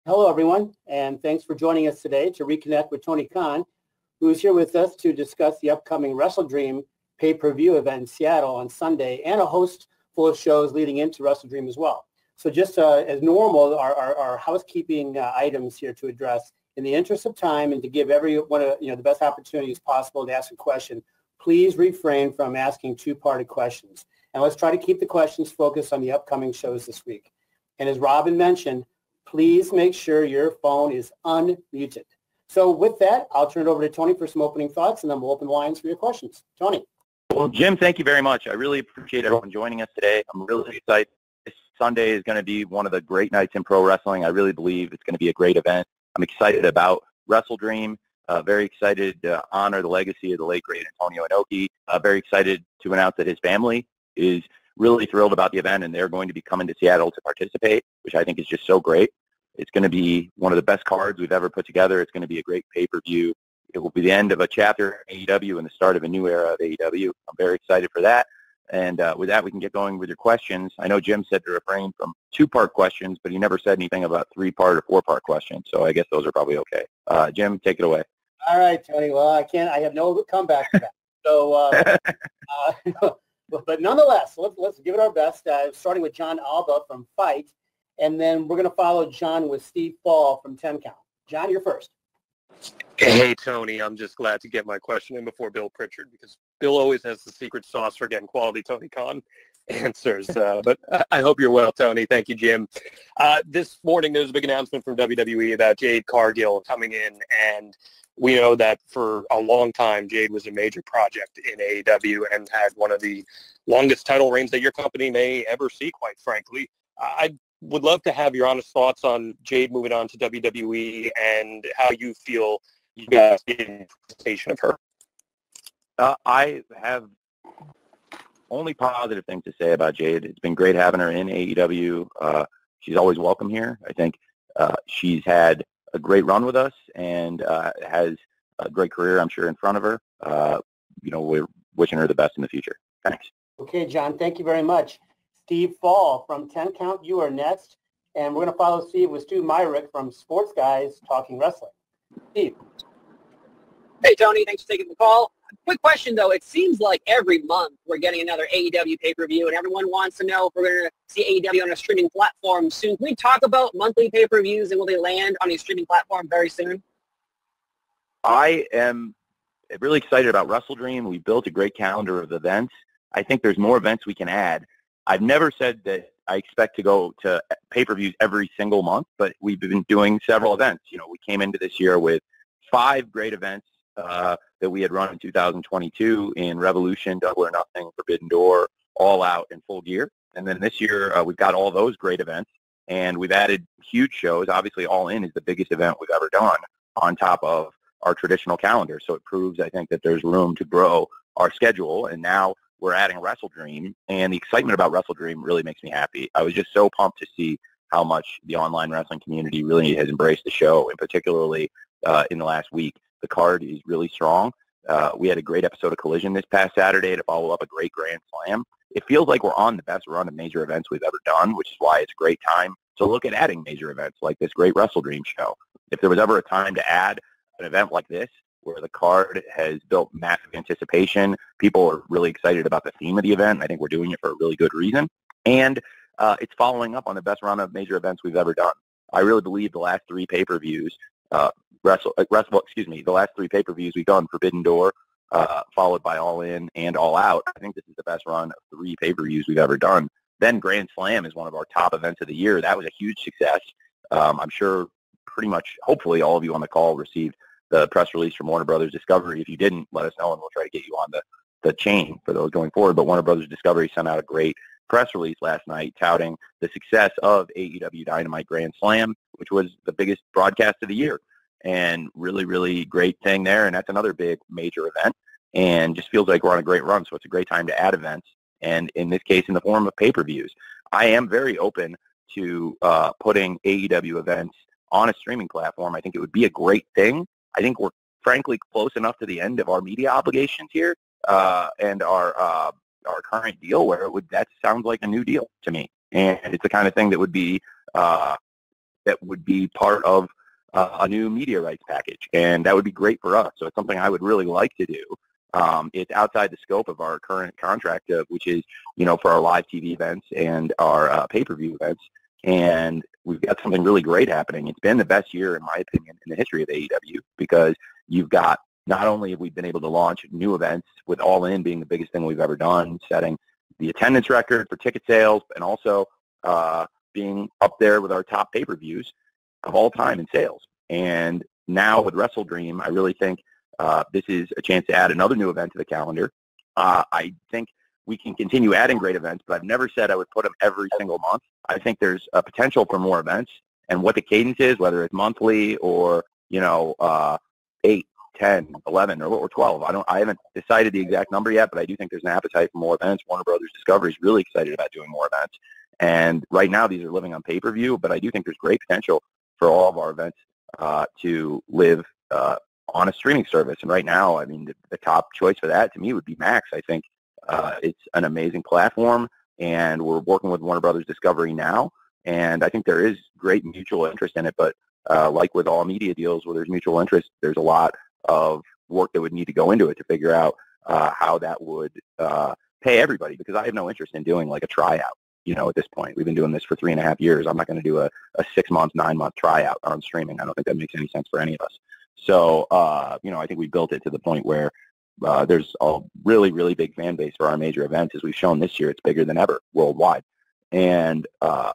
Hello, everyone, and thanks for joining us today to reconnect with Tony Khan, who is here with us to discuss the upcoming WrestleDream pay-per-view event in Seattle on Sunday and a host full of shows leading into WrestleDream as well. So just as normal, our housekeeping items here to address in the interest of time and to give everyone the best opportunities possible to ask a question. Please refrain from asking two-parted questions. And let's try to keep the questions focused on the upcoming shows this week. And as Robin mentioned, please make sure your phone is unmuted. So with that, I'll turn it over to Tony for some opening thoughts, and then we'll open the lines for your questions. Tony. Well, Jim, thank you very much. I really appreciate everyone joining us today. I'm really excited. This Sunday is going to be one of the great nights in pro wrestling. I really believe it's going to be a great event. I'm excited about WrestleDream. Very excited to honor the legacy of the late, great Antonio Inoki. Very excited to announce that his family is really thrilled about the event, and they're going to be coming to Seattle to participate, which I think is just so great. It's going to be one of the best cards we've ever put together. It's going to be a great pay-per-view. It will be the end of a chapter in AEW and the start of a new era of AEW. I'm very excited for that. And with that, we can get going with your questions. I know Jim said to refrain from two-part questions, but he never said anything about three-part or four-part questions. So I guess those are probably okay. Jim, take it away. All right, Tony. Well, I have no comeback to that. So, but nonetheless, let's give it our best, starting with John Alba from Fight. And then we're going to follow John with Steve Fall from 10 Count. John, you're first. Hey, Tony. I'm just glad to get my question in before Bill Pritchard, because Bill always has the secret sauce for getting quality Tony Khan answers. But I hope you're well, Tony. Thank you, Jim. This morning, there was a big announcement from WWE about Jade Cargill coming in, and we know that for a long time, Jade was a major project in AEW and had one of the longest title reigns that your company may ever see, quite frankly. I would love to have your honest thoughts on Jade moving on to WWE and how you feel you guys get in presentation of her. I have only positive things to say about Jade. It's been great having her in AEW. She's always welcome here. I think she's had a great run with us and has a great career, I'm sure, in front of her. We're wishing her the best in the future. Thanks. Okay, John, thank you very much. Steve Fall from 10 Count, you are next. And we're going to follow Steve with Stu Myrick from Sports Guys Talking Wrestling. Steve. Hey, Tony. Thanks for taking the call. Quick question, though. It seems like every month we're getting another AEW pay-per-view, and everyone wants to know if we're going to see AEW on a streaming platform soon. Can we talk about monthly pay-per-views, and will they land on a streaming platform very soon? I am really excited about WrestleDream. We built a great calendar of events. I think there's more events we can add. I've never said that I expect to go to pay-per-views every single month, but we've been doing several events. We came into this year with 5 great events that we had run in 2022 in Revolution, Double or Nothing, Forbidden Door, All Out, and Full Gear. And then this year we've got all those great events, and we've added huge shows. Obviously, All In is the biggest event we've ever done on top of our traditional calendar. So it proves, I think, that there's room to grow our schedule. And now we're adding WrestleDream, and the excitement about WrestleDream really makes me happy. I was just so pumped to see how much the online wrestling community really has embraced the show, and particularly in the last week. The card is really strong. We had a great episode of Collision this past Saturday to follow up a great Grand Slam. It feels like we're on the best run of major events we've ever done, which is why it's a great time to look at adding major events like this great WrestleDream show. If there was ever a time to add an event like this, where the card has built massive anticipation. People are really excited about the theme of the event. I think we're doing it for a really good reason. And it's following up on the best run of major events we've ever done. I really believe the last 3 pay-per-views, the last 3 pay-per-views we've done, Forbidden Door, followed by All In and All Out. I think this is the best run of 3 pay-per-views we've ever done. Then Grand Slam is one of our top events of the year. That was a huge success. I'm sure pretty much, hopefully, all of you on the call received the press release from Warner Brothers Discovery. If you didn't, let us know, and we'll try to get you on the chain for those going forward. But Warner Brothers Discovery sent out a great press release last night touting the success of AEW Dynamite Grand Slam, which was the biggest broadcast of the year. And really, really great thing there. And that's another big major event. And just feels like we're on a great run. So it's a great time to add events. And in this case, in the form of pay-per-views. I am very open to putting AEW events on a streaming platform. I think it would be a great thing. I think we're frankly close enough to the end of our media obligations here and our current deal where that sounds like a new deal to me. And it's the kind of thing that would be that would be part of a new media rights package, and that would be great for us. So it's something I would really like to do. It's outside the scope of our current contract, which is, for our live TV events and our pay-per-view events. And we've got something really great happening. It's been the best year, in my opinion, in the history of AEW, because you've got, not only have we been able to launch new events, with All In being the biggest thing we've ever done, setting the attendance record for ticket sales, and also being up there with our top pay-per-views of all time in sales. And now with WrestleDream, I really think this is a chance to add another new event to the calendar. I think we can continue adding great events, but I've never said I would put them every single month. I think there's a potential for more events, and what the cadence is, whether it's monthly or 8, 10, 11, or 12. I haven't decided the exact number yet, but I do think there's an appetite for more events. Warner Brothers Discovery is really excited about doing more events, and right now these are living on pay-per-view, but I do think there's great potential for all of our events to live on a streaming service. And right now, I mean, the top choice for that to me would be Max. I think it's an amazing platform, and we're working with Warner Brothers Discovery now, and I think there is great mutual interest in it. But like with all media deals where there's mutual interest, there's a lot of work that would need to go into it to figure out how that would pay everybody, because I have no interest in doing like a tryout. At this point, we've been doing this for 3.5 years. I'm not going to do a 6-month, 9-month tryout on streaming. I don't think that makes any sense for any of us. So, I think we built it to the point where there's a really, really big fan base for our major events. As we've shown this year, it's bigger than ever worldwide. And I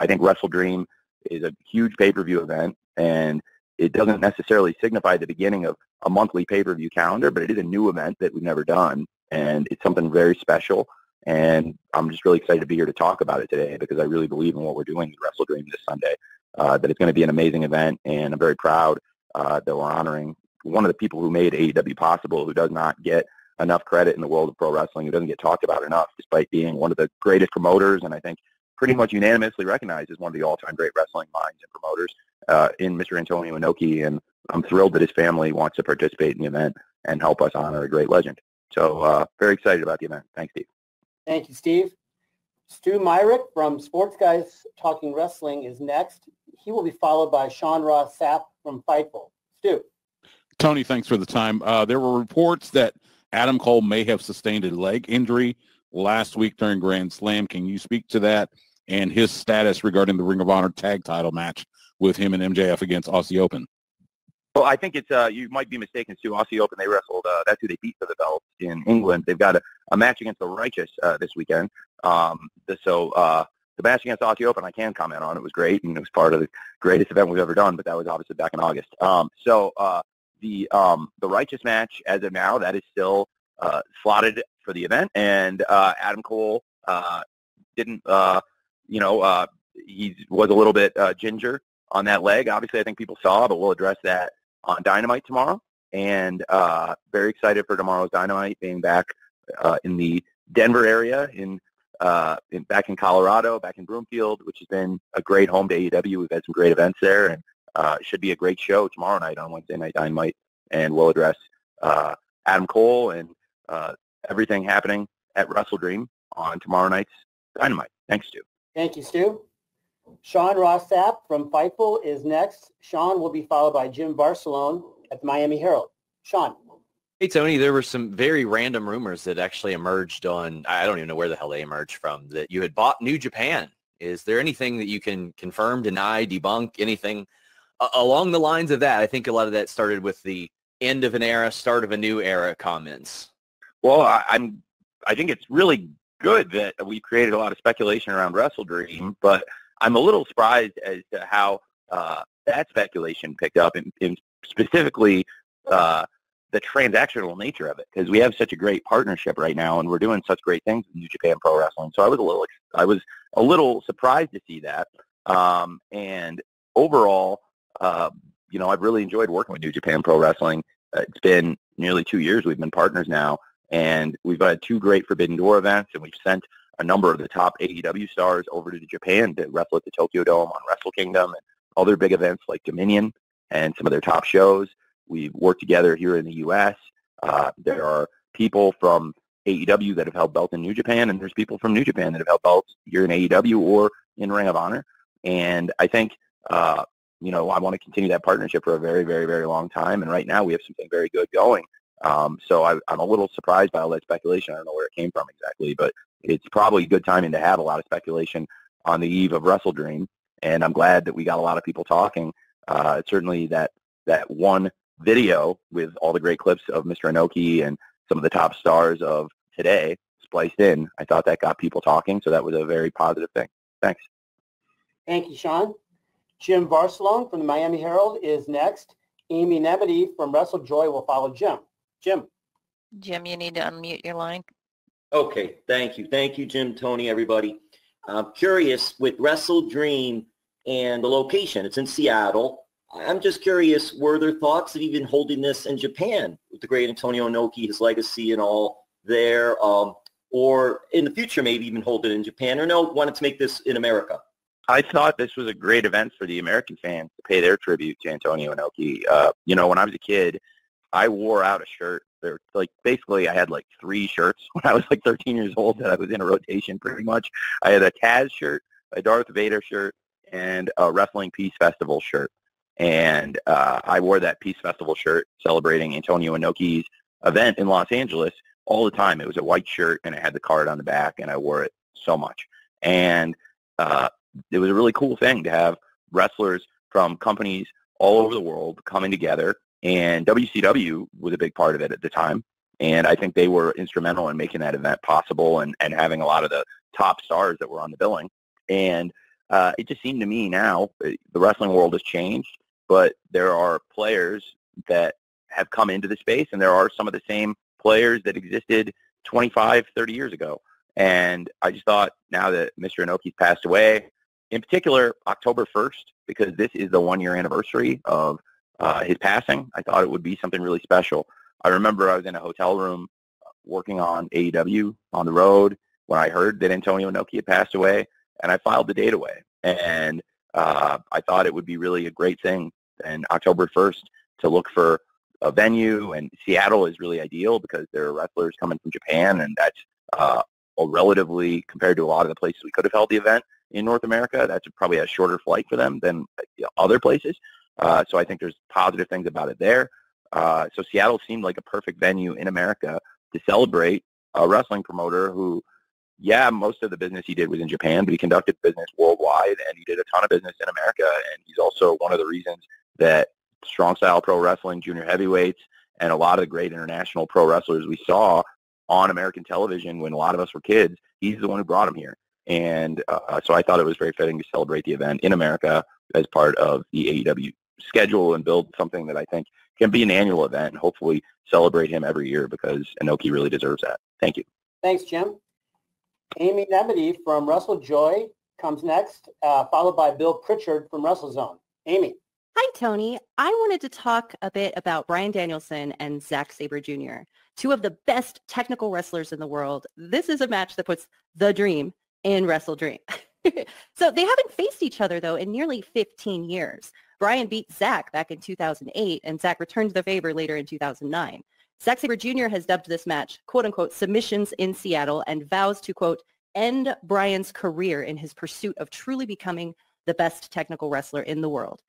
think WrestleDream is a huge pay-per-view event, and it doesn't necessarily signify the beginning of a monthly pay-per-view calendar, but it is a new event that we've never done, and it's something very special. And I'm just really excited to be here to talk about it today, because I really believe in what we're doing with WrestleDream this Sunday, that it's going to be an amazing event, and I'm very proud that we're honoring one of the people who made AEW possible, who does not get enough credit in the world of pro wrestling, who doesn't get talked about enough, despite being one of the greatest promoters, and I think pretty much unanimously recognized as one of the all-time great wrestling minds and promoters in Mr. Antonio Inoki. And I'm thrilled that his family wants to participate in the event and help us honor a great legend. So very excited about the event. Thanks, Steve. Thank you, Steve. Stu Myrick from Sports Guys Talking Wrestling is next. He will be followed by Sean Ross Sapp from Fightful. Stu. Tony, thanks for the time. There were reports that Adam Cole may have sustained a leg injury last week during Grand Slam. Can you speak to that and his status regarding the Ring of Honor tag title match with him and MJF against Aussie Open? Well, I think it's you might be mistaken, Stu. Aussie Open, they wrestled. That's who they beat for the belt in England. They've got a match against the Righteous this weekend. The match against Aussie Open, I can comment on. It was great, and it was part of the greatest event we've ever done. But that was obviously back in August. The Righteous match, as of now, that is still slotted for the event, and Adam Cole didn't. He was a little bit ginger on that leg. Obviously, I think people saw, but we'll address that on Dynamite tomorrow. And very excited for tomorrow's Dynamite, being back in the Denver area, back in Colorado, back in Broomfield, which has been a great home to AEW. We've had some great events there, and it should be a great show tomorrow night on Wednesday Night Dynamite. And we'll address Adam Cole and everything happening at WrestleDream on tomorrow night's Dynamite. Thanks, Stu. Thank you, Stu. Sean Ross Sapp from Fightful is next. Sean will be followed by Jim Barcelone at the Miami Herald. Sean. Hey, Tony, there were some very random rumors that actually emerged on, I don't even know where the hell they emerged from, that you had bought New Japan. Is there anything that you can confirm, deny, debunk, anything along the lines of that? I think a lot of that started with the end of an era, start of a new era comments. Well, I think it's really good that we created a lot of speculation around WrestleDream, but I'm a little surprised as to how that speculation picked up, and specifically the transactional nature of it, because we have such a great partnership right now, and we're doing such great things with New Japan Pro Wrestling. So I was a little surprised to see that. And overall, I've really enjoyed working with New Japan Pro Wrestling. It's been nearly 2 years we've been partners now, and we've had 2 great Forbidden Door events, and we've sent a number of the top AEW stars over to Japan to wrestle at the Tokyo Dome on Wrestle Kingdom and other big events like Dominion and some of their top shows. We've worked together here in the U.S. There are people from AEW that have held belts in New Japan, and there's people from New Japan that have held belts here in AEW or in Ring of Honor. And I think I want to continue that partnership for a very, very, very long time. And right now we have something very good going. So I'm a little surprised by all that speculation. I don't know where it came from exactly, but it's probably good timing to have a lot of speculation on the eve of WrestleDream. And I'm glad that we got a lot of people talking. Certainly that one video with all the great clips of Mr. Inoki and some of the top stars of today spliced in, I thought that got people talking. So that was a very positive thing. Thanks. Thank you, Sean. Jim Barcelone from the Miami Herald is next. Amy Nemedy from WrestleJoy will follow Jim. Jim, you need to unmute your line. Okay, thank you. Thank you, Jim, Tony, everybody. I'm curious with WrestleDream and the location. It's in Seattle. I'm just curious, were there thoughts of even holding this in Japan with the great Antonio Inoki, his legacy and all there, or in the future maybe even hold it in Japan, or no, wanted to make this in America? I thought this was a great event for the American fans to pay their tribute to Antonio Inoki. When I was a kid, I wore out a shirt. Basically I had like 3 shirts when I was like 13 years old that I was in a rotation pretty much. I had a Taz shirt, a Darth Vader shirt, and a Wrestling Peace Festival shirt. And I wore that Peace Festival shirt celebrating Antonio Inoki's event in Los Angeles all the time. It was a white shirt, and it had the card on the back, and I wore it so much. And it was a really cool thing to have wrestlers from companies all over the world coming together, and WCW was a big part of it at the time. And I think they were instrumental in making that event possible and having a lot of the top stars that were on the billing. And it just seemed to me now, the wrestling world has changed, but there are players that have come into the space, and there are some of the same players that existed 25, 30 years ago. And I just thought now that Mr. Inoki's passed away, in particular October 1st, because this is the 1-year anniversary of his passing, I thought it would be something really special. I remember I was in a hotel room working on AEW on the road when I heard that Antonio Inoki had passed away, and I filed the date away. And I thought it would be really a great thing in October 1st to look for a venue, and Seattle is really ideal because there are wrestlers coming from Japan, and that's relatively, compared to a lot of the places we could have held the event in North America, that's probably a shorter flight for them than other places. So I think there's positive things about it there. So Seattle seemed like a perfect venue in America to celebrate a wrestling promoter who, most of the business he did was in Japan, but he conducted business worldwide, and he did a ton of business in America. And he's also one of the reasons that Strong Style Pro Wrestling, junior heavyweights, and a lot of the great international pro wrestlers we saw on American television when a lot of us were kids, he's the one who brought them here. And so I thought it was very fitting to celebrate the event in America as part of the AEW schedule and build something that I think can be an annual event and hopefully celebrate him every year, because Inoki really deserves that. Thank you. Thanks, Jim. Amy Nemedy from WrestleJoy comes next, followed by Bill Pritchard from WrestleZone. Amy. Hi, Tony. I wanted to talk a bit about Bryan Danielson and Zack Sabre Jr., 2 of the best technical wrestlers in the world. This is a match that puts the dream in WrestleDream. So they haven't faced each other, though, in nearly 15 years. Bryan beat Zack back in 2008, and Zack returned the favor later in 2009. Zack Sabre Jr. has dubbed this match, quote-unquote, Submissions in Seattle, and vows to, quote, end Bryan's career in his pursuit of truly becoming the best technical wrestler in the world.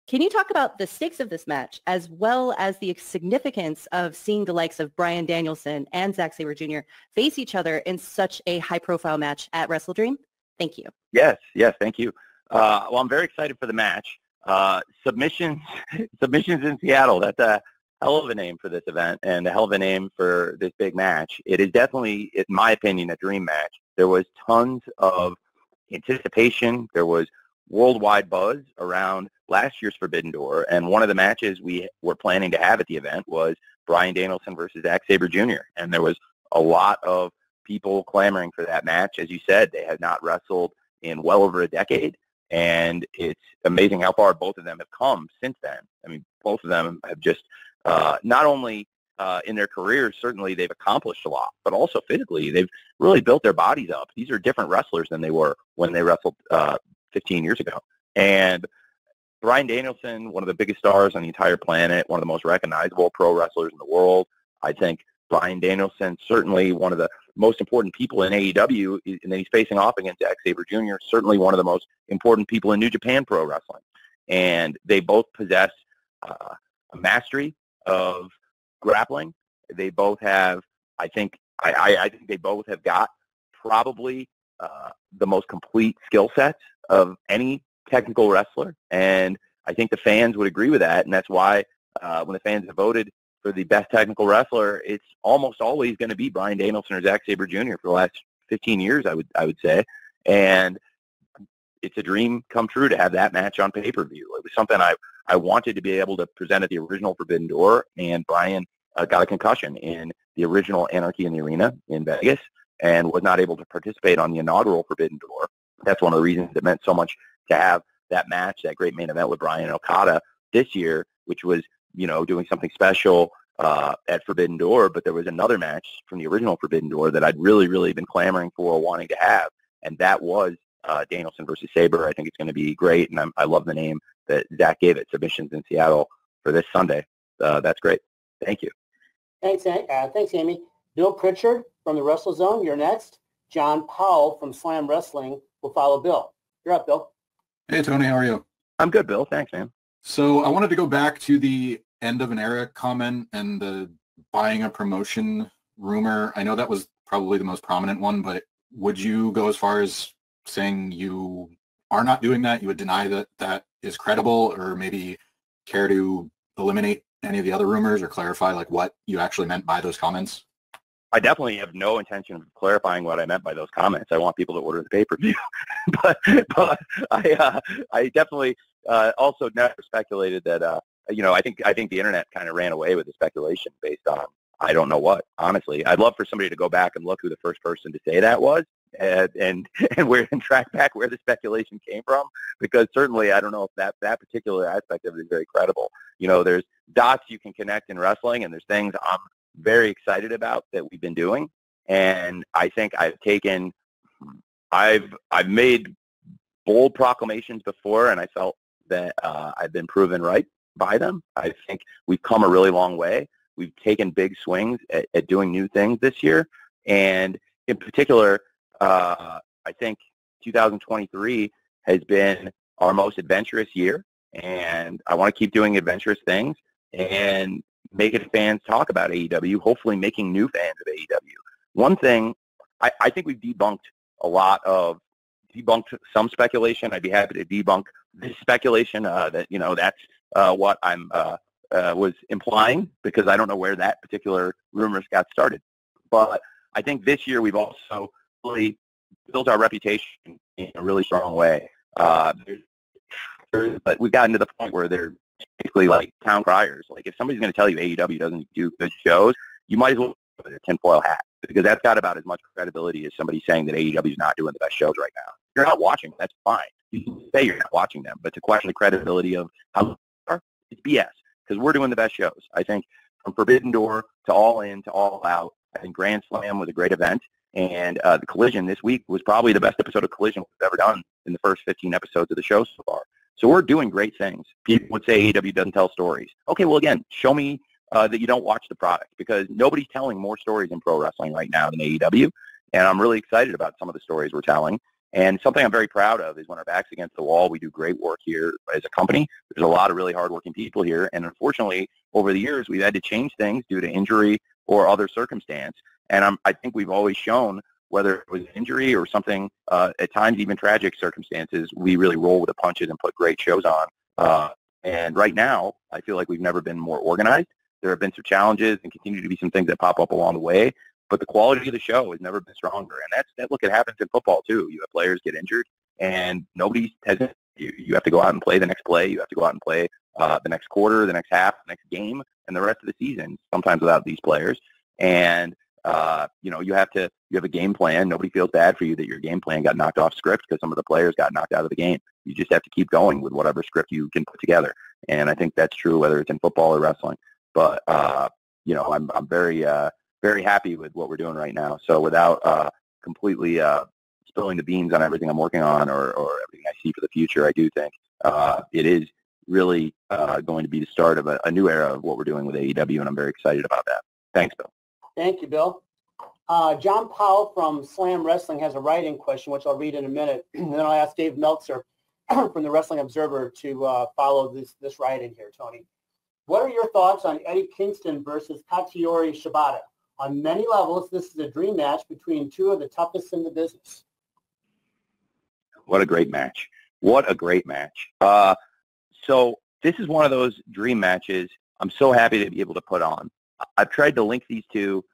Can you talk about the stakes of this match, as well as the significance of seeing the likes of Bryan Danielson and Zack Sabre Jr. face each other in such a high-profile match at WrestleDream? Thank you. Yes, thank you. Well, I'm very excited for the match. Submissions in Seattle, that's a hell of a name for this event and a hell of a name for this big match. It is definitely, in my opinion, a dream match. There was tons of anticipation. There was worldwide buzz around last year's Forbidden Door, and one of the matches we were planning to have at the event was Bryan Danielson versus Zack Sabre Jr., and there was a lot of people clamoring for that match. As you said, they had not wrestled in well over a decade, and it's amazing how far both of them have come since then. I mean, both of them have just not only in their careers, certainly they've accomplished a lot, but also physically, they've really built their bodies up. These are different wrestlers than they were when they wrestled 15 years ago. And Bryan Danielson, one of the biggest stars on the entire planet, one of the most recognizable pro wrestlers in the world. I think Bryan Danielson, certainly one of the most important people in AEW, and then he's facing off against Zack Sabre Jr., certainly one of the most important people in New Japan Pro Wrestling. and they both possess a mastery of grappling. They both have, I think they both have got probably the most complete skill sets of any technical wrestler, and I think the fans would agree with that, and that's why when the fans have voted for the best technical wrestler, it's almost always going to be Bryan Danielson or Zack Sabre Jr. for the last 15 years, I would say, and it's a dream come true to have that match on pay-per-view. It was something I wanted to be able to present at the original Forbidden Door, and Bryan got a concussion in the original Anarchy in the Arena in Vegas and was not able to participate on the inaugural Forbidden Door. That's one of the reasons it meant so much to have that match, that great main event with Bryan and Okada this year, which was, doing something special at Forbidden Door. But there was another match from the original Forbidden Door that I'd really, really been clamoring for, wanting to have, and that was Danielson versus Sabre. I think it's going to be great, and I love the name that Zach gave it, Submissions in Seattle, for this Sunday. That's great. Thank you. Thanks, Amy. Bill Pritchard from the WrestleZone, you're next. John Powell from Slam Wrestling will follow Bill. You're up, Bill. Hey, Tony. How are you? I'm good, Bill. Thanks, man. So I wanted to go back to the end of an era comment and the buying a promotion rumor. I know that was probably the most prominent one, but would you go as far as saying you are not doing that? You would deny that that is credible, or maybe care to eliminate any of the other rumors or clarify like what you actually meant by those comments? I definitely have no intention of clarifying what I meant by those comments. I want people to order the pay-per-view. but I definitely also never speculated that, I think the internet kind of ran away with the speculation based on I don't know what, honestly. I'd love for somebody to go back and look who the first person to say that was and track back where the speculation came from, because certainly I don't know if that particular aspect of it is very credible. There's dots you can connect in wrestling, and there's things I'm very excited about that we've been doing. And I think I've made bold proclamations before, and I felt that I've been proven right by them. I think we've come a really long way. We've taken big swings at doing new things this year. And in particular, I think 2023 has been our most adventurous year. And I want to keep doing adventurous things and making fans talk about AEW, hopefully making new fans of AEW. One thing, I think we've debunked some speculation. I'd be happy to debunk this speculation that's what I'm was implying, because I don't know where that particular rumors got started. But I think this year we've also really built our reputation in a really strong way. But we've gotten to the point where they're basically like town criers. Like, if somebody's going to tell you AEW doesn't do good shows, you might as well put a tinfoil hat, because that's got about as much credibility as somebody saying that AEW is not doing the best shows right now. If you're not watching, that's fine. You can say you're not watching them, but to question the credibility of how they are, it's BS, because we're doing the best shows. I think from Forbidden Door to All In to All Out, I think Grand Slam was a great event, and the Collision this week was probably the best episode of Collision we've ever done in the first 15 episodes of the show so far. So we're doing great things. People would say AEW doesn't tell stories. Okay, well, again, show me that you don't watch the product, because nobody's telling more stories in pro wrestling right now than AEW, and I'm really excited about some of the stories we're telling. And something I'm very proud of is when our back's against the wall, we do great work here as a company. There's a lot of really hardworking people here, and unfortunately, over the years, we've had to change things due to injury or other circumstance. And I think we've always shown, whether it was injury or something, at times even tragic circumstances, we really roll with the punches and put great shows on. And right now, I feel like we've never been more organized. There have been some challenges and continue to be some things that pop up along the way, but the quality of the show has never been stronger. And look, it happens in football too. You have players get injured, and nobody has. You have to go out and play the next play. You have to go out and play the next quarter, the next half, the next game, and the rest of the season, sometimes without these players. And you have a game plan. Nobody feels bad for you that your game plan got knocked off script because some of the players got knocked out of the game. You just have to keep going with whatever script you can put together. And I think that's true whether it's in football or wrestling. But I'm very very happy with what we're doing right now. So without completely spilling the beans on everything I'm working on or everything I see for the future, I do think it is really going to be the start of a new era of what we're doing with AEW, and I'm very excited about that. Thanks, Bill. Thank you, Bill. John Powell from Slam Wrestling has a write-in question, which I'll read in a minute, and then I'll ask Dave Meltzer from the Wrestling Observer to follow this write-in here, Tony. What are your thoughts on Eddie Kingston versus Katsuyori Shibata? On many levels, this is a dream match between two of the toughest in the business. What a great match. What a great match. So this is one of those dream matches I'm so happy to be able to put on. I've tried to link these two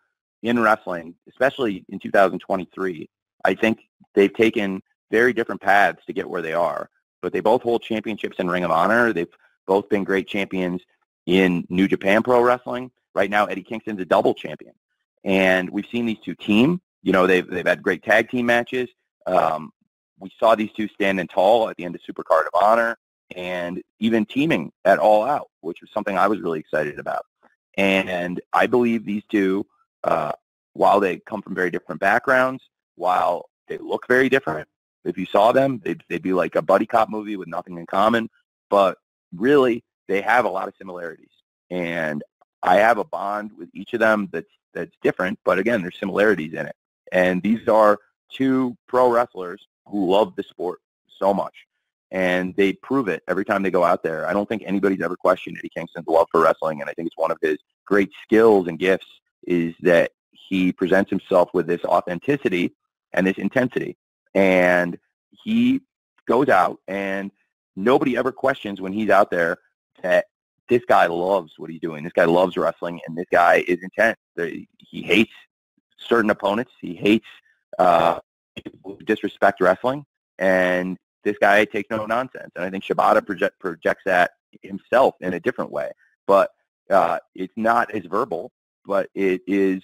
in wrestling, especially in 2023. I think they've taken very different paths to get where they are, but they both hold championships in Ring of Honor. They've both been great champions in New Japan Pro Wrestling. Right now, Eddie Kingston's a double champion. And we've seen these two team. You know, they've had great tag team matches. We saw these two standing tall at the end of Supercard of Honor and even teaming at All Out, which was something I was really excited about. And I believe these two, while they come from very different backgrounds, while they look very different, if you saw them, they'd be like a buddy cop movie with nothing in common. But really, they have a lot of similarities. And I have a bond with each of them that's different, but again, there's similarities in it. And these are two pro wrestlers who love the sport so much. And they prove it every time they go out there. I don't think anybody's ever questioned Eddie Kingston's love for wrestling, and I think it's one of his great skills and gifts is that he presents himself with this authenticity and this intensity. And he goes out, and nobody ever questions when he's out there that this guy loves what he's doing. This guy loves wrestling, and this guy is intense. He hates certain opponents. He hates people who disrespect wrestling, and this guy takes no nonsense. And I think Shibata projects that himself in a different way. But it's not as verbal, but it is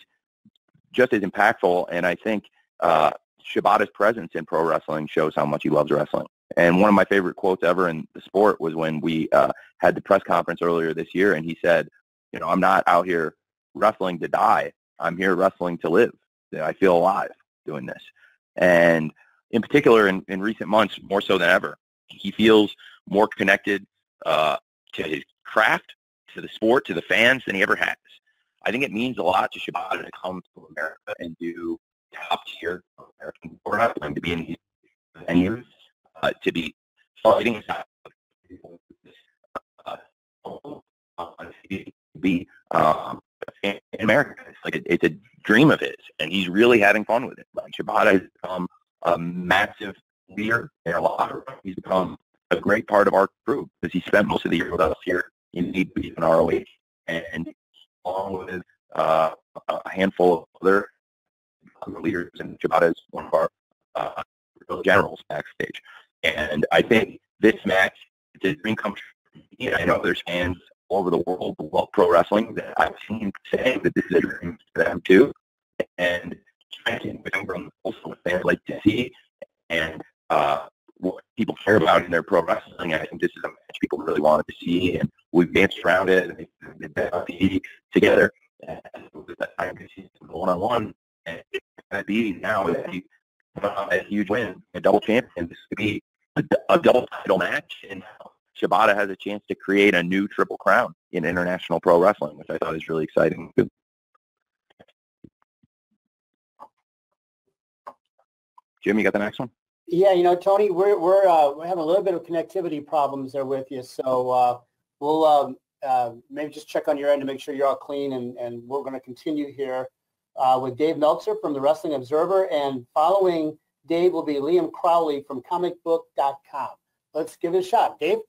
just as impactful. And I think Shibata's presence in pro wrestling shows how much he loves wrestling. And one of my favorite quotes ever in the sport was when we had the press conference earlier this year, and he said, you know, I'm not out here wrestling to die. I'm here wrestling to live. I feel alive doing this. And in particular, in recent months, more so than ever, he feels more connected to his craft, to the sport, to the fans than he ever has. I think it means a lot to Shibata to come to America and do top-tier American wrestling, to be in these venues, to be fighting be in America. It's a dream of his, and he's really having fun with it. Like, Shibata has become a massive leader in a lot of ways. He's become a great part of our crew because he spent most of the year with us here in AEW and ROH, and along with a handful of other leaders, and Shibata is one of our real generals backstage. And I think this match, it's a dream come true. You know, I know there's fans all over the world who love pro wrestling that I've seen saying that this is a dream for them too. And trying to remember also what fans like to see and what people care about in their pro wrestling. I think this is a match people really wanted to see, and we've danced around it, and they've been on TV together. And it was that time to see one-on-one, and that beating now that he a huge win, a double champion. This could be a double title match, and Shibata has a chance to create a new triple crown in international pro wrestling, which I thought is really exciting. Jim, you got the next one? Yeah, you know, Tony, we're having a little bit of connectivity problems there with you, so we'll maybe just check on your end to make sure you're all clean, and we're going to continue here with Dave Meltzer from the Wrestling Observer, and following Dave will be Liam Crowley from comicbook.com. Let's give it a shot. Dave?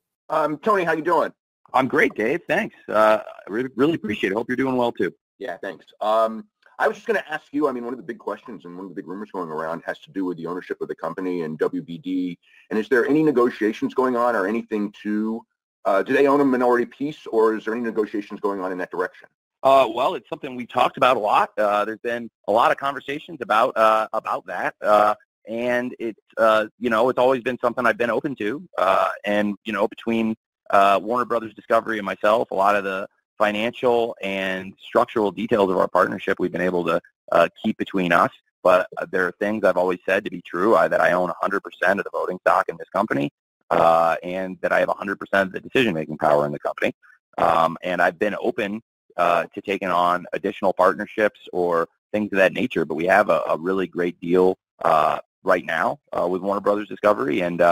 Tony, how you doing? I'm great, Dave. Thanks. I really appreciate it. Hope you're doing well, too. Yeah, thanks. I was just going to ask you, I mean, one of the big questions and one of the big rumors going around has to do with the ownership of the company and WBD. And is there any negotiations going on or anything to, do they own a minority piece, or is there any negotiations going on in that direction? Well, it's something we talked about a lot. There's been a lot of conversations about that. And it's, you know, it's always been something I've been open to. And, you know, between Warner Brothers Discovery and myself, a lot of the financial and structural details of our partnership we've been able to keep between us. But there are things I've always said to be true, that I own 100% of the voting stock in this company, and that I have 100% of the decision-making power in the company. And I've been open to taking on additional partnerships or things of that nature. But we have a really great deal right now with Warner Brothers Discovery, and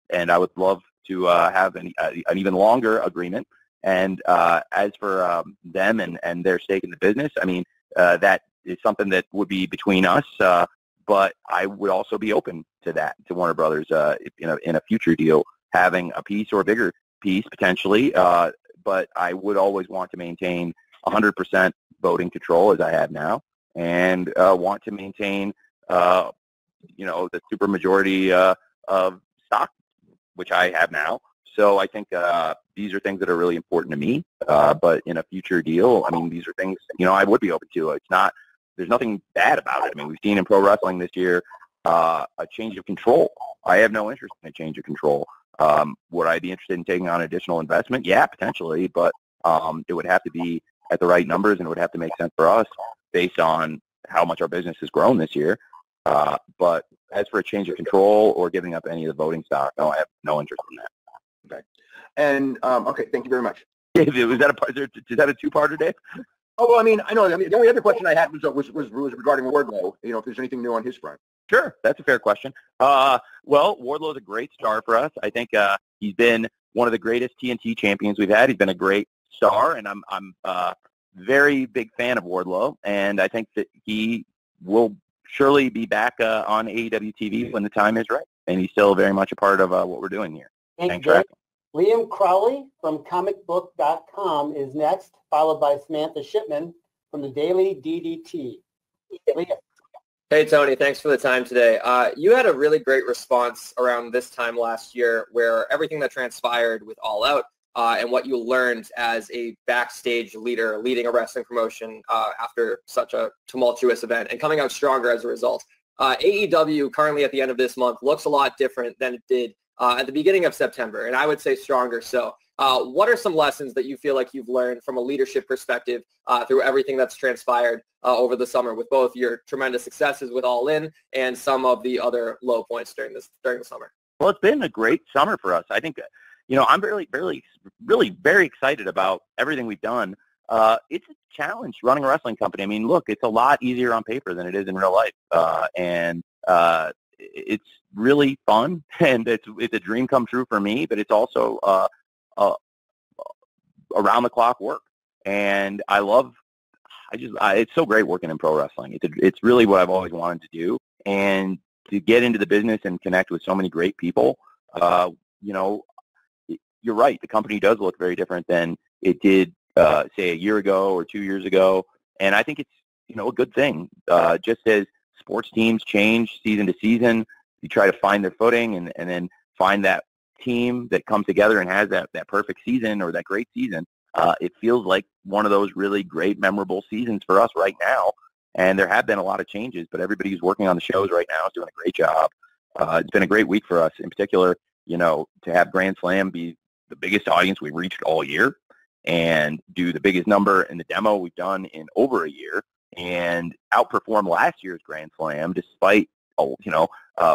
and I would love to have an even longer agreement. And as for them and their stake in the business, I mean, that is something that would be between us. But I would also be open to that, to Warner Brothers, in a future deal, having a piece or a bigger piece potentially. But I would always want to maintain 100% voting control as I have now, and want to maintain, the supermajority of stock, which I have now. So I think these are things that are really important to me. But in a future deal, I mean, these are things, I would be open to. There's nothing bad about it. I mean, we've seen in pro wrestling this year a change of control. I have no interest in a change of control. Would I be interested in taking on additional investment? Yeah, potentially, but it would have to be at the right numbers, and it would have to make sense for us based on how much our business has grown this year. But as for a change of control or giving up any of the voting stock, no, I have no interest in that. Okay. And, okay, thank you very much. Is that a two-parter, Dave? Oh, well, I mean, I know. I mean, the only other question I had was regarding Wardlow, if there's anything new on his front. Sure, that's a fair question. Well, Wardlow's a great star for us. I think he's been one of the greatest TNT champions we've had. He's been a great star, and I'm very big fan of Wardlow, and I think that he will surely be back on AEW TV when the time is right, and he's still very much a part of what we're doing here. Thanks for asking. Liam Crowley from comicbook.com is next, followed by Samantha Shipman from the Daily DDT. Liam. Hey, Tony. Thanks for the time today. You had a really great response around this time last year where everything that transpired with All Out and what you learned as a backstage leader leading a wrestling promotion after such a tumultuous event and coming out stronger as a result. AEW currently at the end of this month looks a lot different than it did at the beginning of September, and I would say stronger so. What are some lessons that you feel like you've learned from a leadership perspective through everything that's transpired over the summer with both your tremendous successes with All In and some of the other low points during the summer? Well, it's been a great summer for us. I think, I'm really very excited about everything we've done. It's a challenge running a wrestling company. I mean, look, it's a lot easier on paper than it is in real life. And it's really fun, and it's a dream come true for me, but it's also around the clock work. And it's so great working in pro wrestling. It's really what I've always wanted to do. And to get into the business and connect with so many great people, you're right. The company does look very different than it did, say, a year ago or 2 years ago. And I think it's, a good thing. Just as sports teams change season to season, you try to find their footing and then find that team that comes together and has that perfect season or that great season. It feels like one of those really great, memorable seasons for us right now. And there have been a lot of changes, but everybody who's working on the shows right now is doing a great job. It's been a great week for us. In particular, to have Grand Slam be the biggest audience we've reached all year and do the biggest number in the demo we've done in over a year and outperform last year's Grand Slam despite,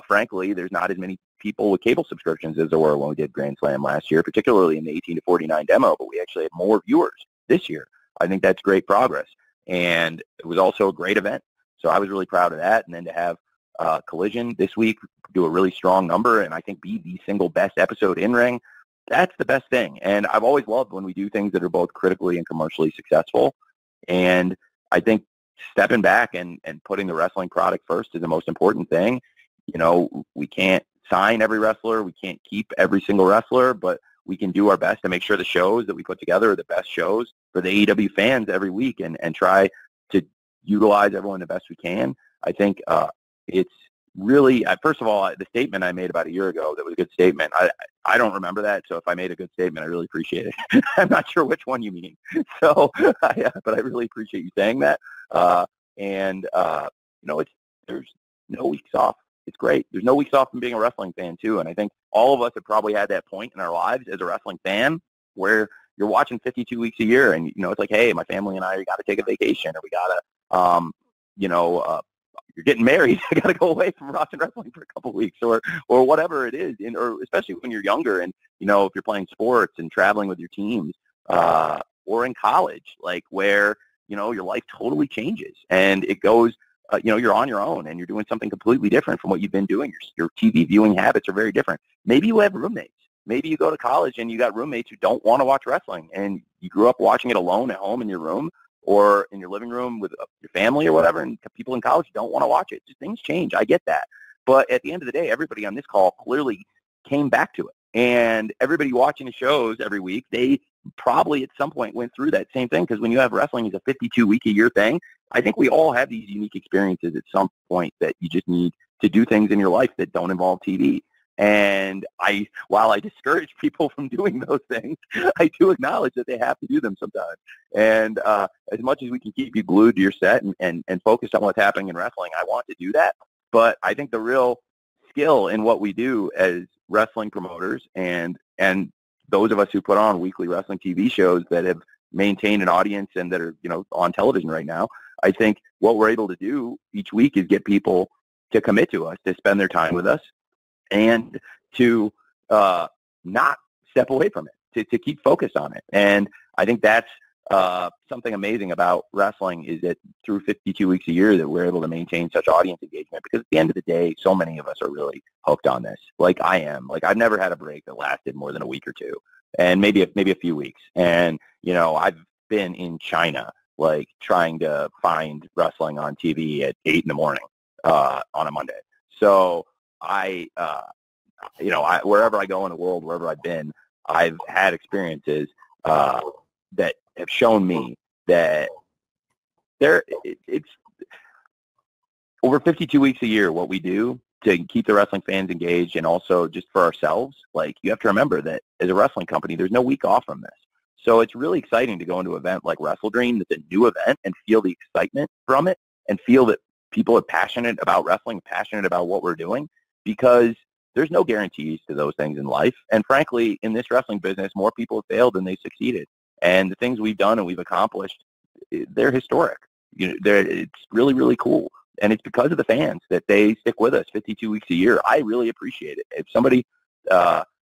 frankly, there's not as many people with cable subscriptions as there were when we did Grand Slam last year, particularly in the 18 to 49 demo, but we actually had more viewers this year. I think that's great progress. And it was also a great event. So I was really proud of that. And then to have Collision this week do a really strong number and I think be the single best episode in ring, that's the best thing. And I've always loved when we do things that are both critically and commercially successful. And I think stepping back and putting the wrestling product first is the most important thing. We can't sign every wrestler. We can't keep every single wrestler, but we can do our best to make sure the shows that we put together are the best shows for the AEW fans every week and try to utilize everyone the best we can. I think it's really, first of all, the statement I made about a year ago, that was a good statement. I don't remember that, so if I made a good statement, I really appreciate it. I'm not sure which one you mean. So, but I really appreciate you saying that. There's no weeks off. It's great. There's no weeks off from being a wrestling fan, too. And I think all of us have probably had that point in our lives as a wrestling fan where you're watching 52 weeks a year and, it's like, hey, my family and I got to take a vacation or we got to, you're getting married. I got to go away from watching wrestling for a couple of weeks or whatever it is. Or especially when you're younger and, if you're playing sports and traveling with your teams or in college, like where, your life totally changes and it goes you're on your own and you're doing something completely different from what you've been doing. Your TV viewing habits are very different. Maybe you have roommates. Maybe you go to college and you got roommates who don't want to watch wrestling, and you grew up watching it alone at home in your room or in your living room with your family or whatever, and people in college don't want to watch it. Just things change. I get that. But at the end of the day, everybody on this call clearly came back to it. And everybody watching the shows every week, they probably at some point went through that same thing, because when you have wrestling as a 52-week-a-year thing, I think we all have these unique experiences at some point that you just need to do things in your life that don't involve TV. And while I discourage people from doing those things, I do acknowledge that they have to do them sometimes. And as much as we can keep you glued to your set and focused on what's happening in wrestling, I want to do that. But I think the real skill in what we do as wrestling promoters and those of us who put on weekly wrestling TV shows that have maintained an audience and that are, on television right now, I think what we're able to do each week is get people to commit to us, to spend their time with us, and to not step away from it, to keep focused on it. And I think that's something amazing about wrestling, is that through 52 weeks a year that we're able to maintain such audience engagement, because at the end of the day, so many of us are really hooked on this. Like I am. Like I've never had a break that lasted more than a week or two, and maybe a few weeks. And, I've been in China, like trying to find wrestling on TV at 8 in the morning on a Monday. So wherever I go in the world, wherever I've been, I've had experiences that have shown me that it's over 52 weeks a year what we do to keep the wrestling fans engaged, and also just for ourselves. Like, you have to remember that as a wrestling company, there's no week off from this. So it's really exciting to go into an event like WrestleDream, that's a new event, and feel the excitement from it, and feel that people are passionate about wrestling, passionate about what we're doing, because there's no guarantees to those things in life. And frankly, in this wrestling business, more people have failed than they succeeded. And the things we've done and we've accomplished, they're historic. It's really, really cool. And it's because of the fans that they stick with us 52 weeks a year. I really appreciate it. If somebody,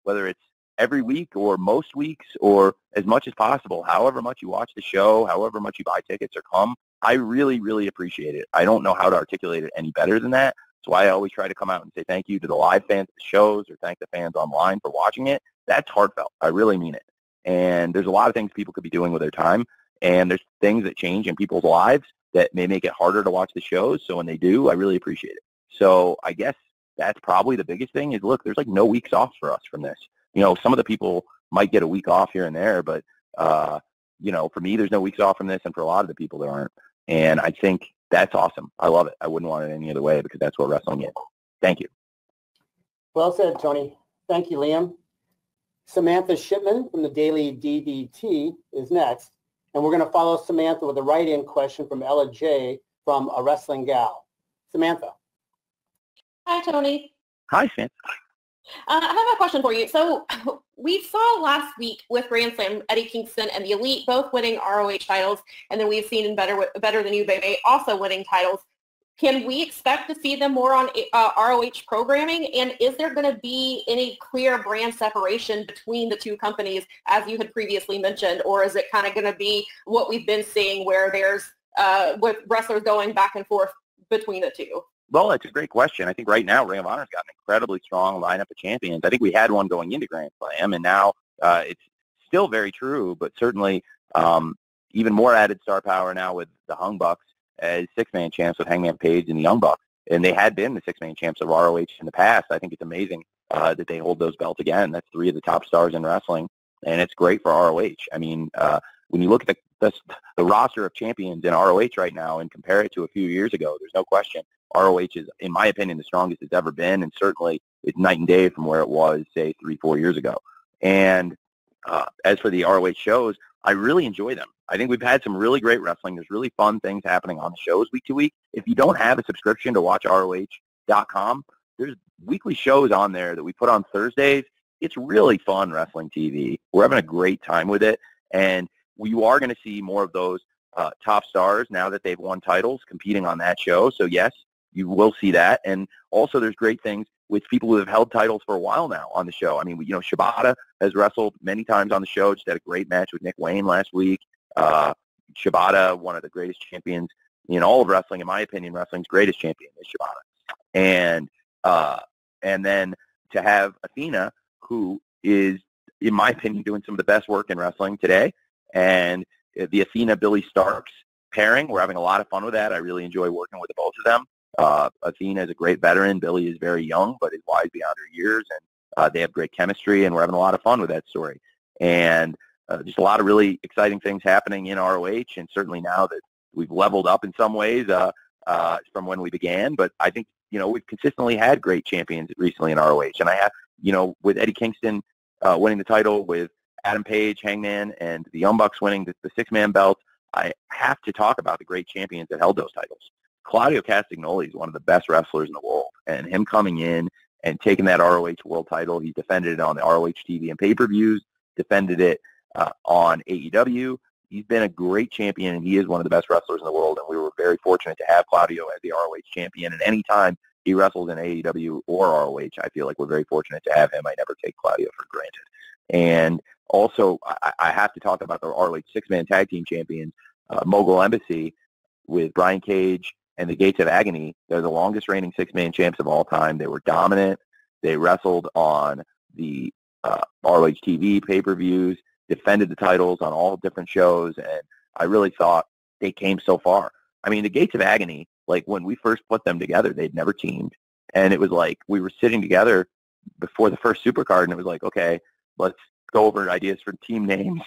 whether it's every week or most weeks or as much as possible, however much you watch the show, however much you buy tickets or come, I really, really appreciate it. I don't know how to articulate it any better than that. So I always try to come out and say thank you to the live fans at the shows, or thank the fans online for watching it. That's heartfelt. I really mean it. And there's a lot of things people could be doing with their time, and there's things that change in people's lives that may make it harder to watch the shows. So when they do, I really appreciate it. So I guess that's probably the biggest thing is, look, there's like no weeks off for us from this. Some of the people might get a week off here and there, but, for me, there's no weeks off from this, and for a lot of the people there aren't. And I think that's awesome. I love it. I wouldn't want it any other way, because that's what wrestling is. Thank you. Well said, Tony. Thank you, Liam. Samantha Shipman from the Daily DDT is next. And we're going to follow Samantha with a write-in question from Ella J. from A Wrestling Gal. Samantha. Hi, Tony. Hi, Samantha. I have a question for you. So we saw last week with Grand Slam, Eddie Kingston and the Elite both winning ROH titles, and then we've seen in Better Than You, Baby also winning titles. Can we expect to see them more on ROH programming? And is there going to be any clear brand separation between the two companies, as you had previously mentioned, or is it kind of going to be what we've been seeing, where there's with wrestlers going back and forth between the two? Well, it's a great question. I think right now Ring of Honor's got an incredibly strong lineup of champions. I think we had one going into Grand Slam, and now it's still very true, but certainly even more added star power now with the Hung Bucks as six-man champs with Hangman Page and the Young Bucks. And they had been the six-man champs of ROH in the past. I think it's amazing that they hold those belts again. That's three of the top stars in wrestling, and it's great for ROH. I mean, when you look at the roster of champions in ROH right now and compare it to a few years ago, there's no question ROH is, in my opinion, the strongest it's ever been, and certainly it's night and day from where it was, say, 3-4 years ago. And as for the ROH shows, I really enjoy them. I think we've had some really great wrestling. There's really fun things happening on the shows week to week. If you don't have a subscription to watch ROH.com, there's weekly shows on there that we put on Thursdays. It's really fun wrestling TV. We're having a great time with it, and you are going to see more of those top stars now that they've won titles competing on that show. So, yes, you will see that. And also there's great things with people who have held titles for a while now on the show. I mean, Shibata has wrestled many times on the show, just had a great match with Nick Wayne last week. Shibata, one of the greatest champions in all of wrestling, in my opinion, wrestling's greatest champion is Shibata. And then to have Athena, who is, in my opinion, doing some of the best work in wrestling today, and the Athena Billy Starks pairing, we're having a lot of fun with that. I really enjoy working with both of them. Athena is a great veteran. Billy is very young, but is wise beyond her years, and they have great chemistry, and we're having a lot of fun with that story. And just a lot of really exciting things happening in ROH, and certainly now that we've leveled up in some ways from when we began. But I think, we've consistently had great champions recently in ROH. And I have, with Eddie Kingston winning the title, with Adam Page, Hangman, and the Young Bucks winning the six-man belt, I have to talk about the great champions that held those titles. Claudio Castagnoli is one of the best wrestlers in the world, and him coming in and taking that ROH world title, he defended it on the ROH TV and pay-per-views, defended it on AEW. He's been a great champion, and he is one of the best wrestlers in the world, and we were very fortunate to have Claudio as the ROH champion. And any time he wrestles in AEW or ROH, I feel like we're very fortunate to have him. I never take Claudio for granted. And also, I have to talk about the ROH six-man tag team champions, Mogul Embassy, with Brian Cage and the Gates of Agony. They're the longest reigning six-man champs of all time. They were dominant. They wrestled on the ROH TV pay-per-views, defended the titles on all different shows, and I really thought they came so far. I mean, the Gates of Agony, like when we first put them together, they'd never teamed, and it was like we were sitting together before the first Supercard, and it was like, okay, let's go over ideas for team names,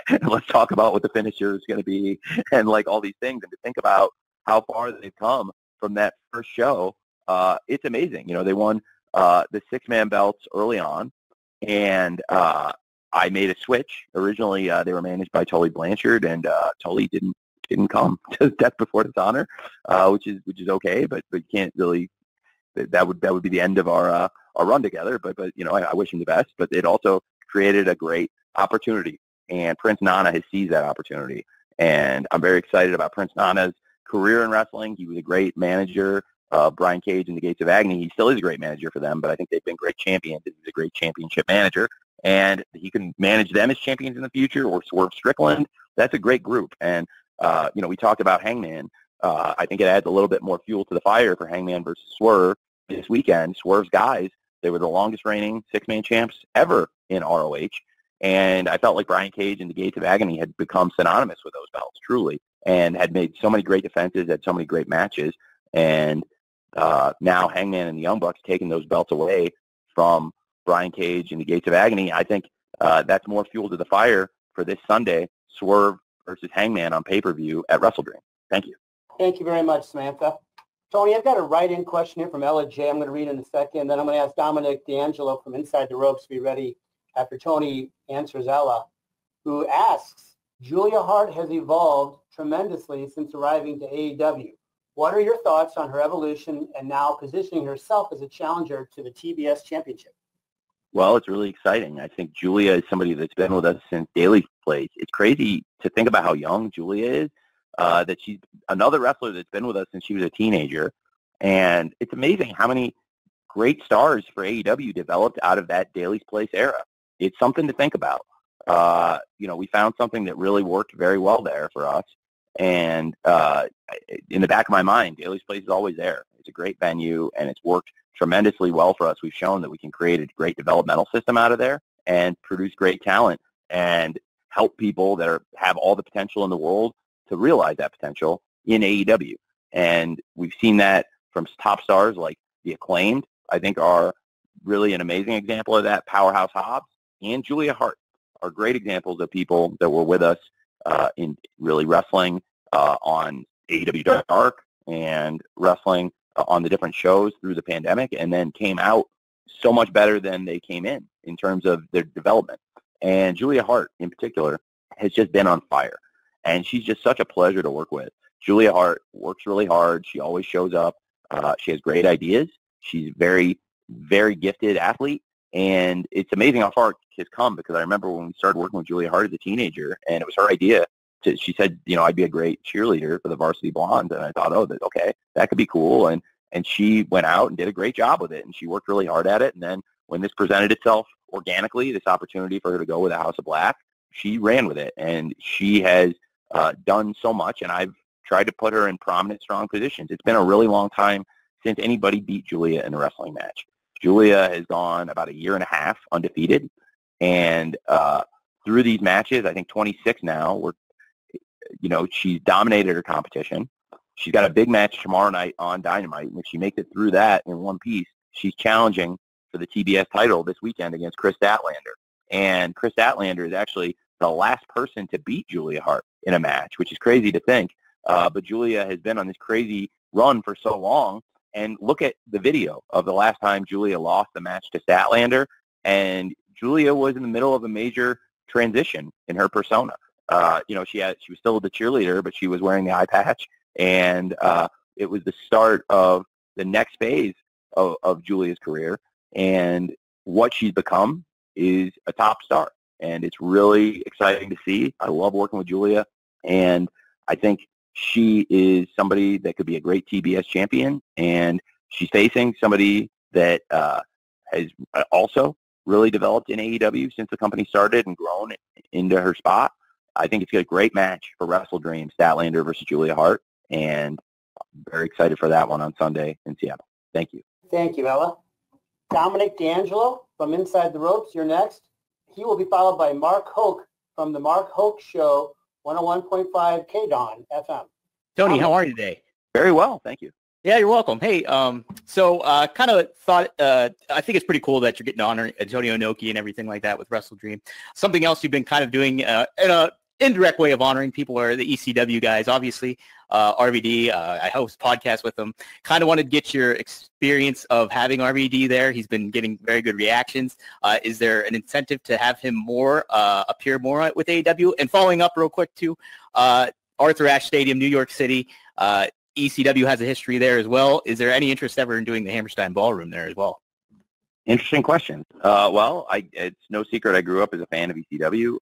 and let's talk about what the finisher is going to be, and like all these things, and to think about how far they've come from that first show, it's amazing. They won the six-man belts early on, and I made a switch. Originally, they were managed by Tully Blanchard, and Tully didn't come to Death Before Dishonor, which is okay, but you can't really. That would be the end of our run together. But I wish him the best. But it also created a great opportunity, and Prince Nana has seized that opportunity, and I'm very excited about Prince Nana's career in wrestling. He was a great manager. Brian Cage and the Gates of Agony, he still is a great manager for them, but I think they've been great champions. He's a great championship manager, and he can manage them as champions in the future, or Swerve Strickland. That's a great group. And, we talked about Hangman. I think it adds a little bit more fuel to the fire for Hangman versus Swerve this weekend. Swerve's guys, they were the longest reigning six-man champs ever in ROH, and I felt like Brian Cage and the Gates of Agony had become synonymous with those belts, truly, and had made so many great defenses, had so many great matches, and now Hangman and the Young Bucks taking those belts away from Brian Cage and the Gates of Agony. I think that's more fuel to the fire for this Sunday, Swerve versus Hangman on pay-per-view at WrestleDream. Thank you. Thank you very much, Samantha. Tony, I've got a write-in question here from Ella J. I'm going to read in a second. Then I'm going to ask Dominic D'Angelo from Inside the Ropes to be ready after Tony answers Ella, who asks, Julia Hart has evolved tremendously since arriving to AEW. What are your thoughts on her evolution and now positioning herself as a challenger to the TBS Championship? Well, it's really exciting. I think Julia is somebody that's been with us since Daly's Place. It's crazy to think about how young Julia is, that she's another wrestler that's been with us since she was a teenager. And it's amazing how many great stars for AEW developed out of that Daly's Place era. It's something to think about. We found something that really worked very well there for us. And in the back of my mind, Daly's Place is always there. It's a great venue, and it's worked tremendously well for us. We've shown that we can create a great developmental system out of there and produce great talent and help people that have all the potential in the world to realize that potential in AEW. And we've seen that from top stars like The Acclaimed, I think are really an amazing example of that. Powerhouse Hobbs and Julia Hart are great examples of people that were with us in really wrestling on AEW Dark and wrestling on the different shows through the pandemic, and then came out so much better than they came in terms of their development. And Julia Hart in particular has just been on fire, and she's just such a pleasure to work with. Julia Hart works really hard. She always shows up. She has great ideas. She's very, very gifted athlete, and it's amazing how far it has come, because I remember when we started working with Julia Hart as a teenager, and it was her idea. She said, I'd be a great cheerleader for the Varsity Blondes, and I thought, okay, that could be cool, and she went out and did a great job with it, and she worked really hard at it, and then when this presented itself organically, this opportunity for her to go with the House of Black, she ran with it, and she has done so much, and I've tried to put her in prominent, strong positions. It's been a really long time since anybody beat Julia in a wrestling match. Julia has gone about a year and a half undefeated, and through these matches, I think 26 now, she's dominated her competition. She's got a big match tomorrow night on Dynamite, and if she makes it through that in one piece, she's challenging for the TBS title this weekend against Chris Statlander. And Chris Statlander is actually the last person to beat Julia Hart in a match, which is crazy to think. But Julia has been on this crazy run for so long. And look at the video of the last time Julia lost the match to Statlander. And Julia was in the middle of a major transition in her persona. She was still the cheerleader, but she was wearing the eye patch. And it was the start of the next phase of Julia's career. And what she's become is a top star. And it's really exciting to see. I love working with Julia. And I think she is somebody that could be a great TBS champion. And she's facing somebody that has also really developed in AEW since the company started and grown into her spot. I think it's a great match for WrestleDream, Statlander versus Julia Hart. And I'm very excited for that one on Sunday in Seattle. Thank you. Thank you, Ella. Dominic D'Angelo from Inside the Ropes, you're next. He will be followed by Mark Hoke from the Mark Hoke Show, 101.5 KDON FM. Tony, how are you today? Very well, thank you. Yeah, you're welcome. Hey, kind of thought, I think it's pretty cool that you're getting to honor Antonio Inoki and everything like that with WrestleDream. Something else you've been kind of doing in a indirect way of honoring people are the ECW guys. Obviously, RVD, I host podcasts with him. Kind of wanted to get your experience of having RVD there. He's been getting very good reactions. Is there an incentive to have him appear more with AEW? And following up real quick too, Arthur Ashe Stadium, New York City. ECW has a history there as well. Is there any interest ever in doing the Hammerstein Ballroom there as well? Interesting question. It's no secret I grew up as a fan of ECW.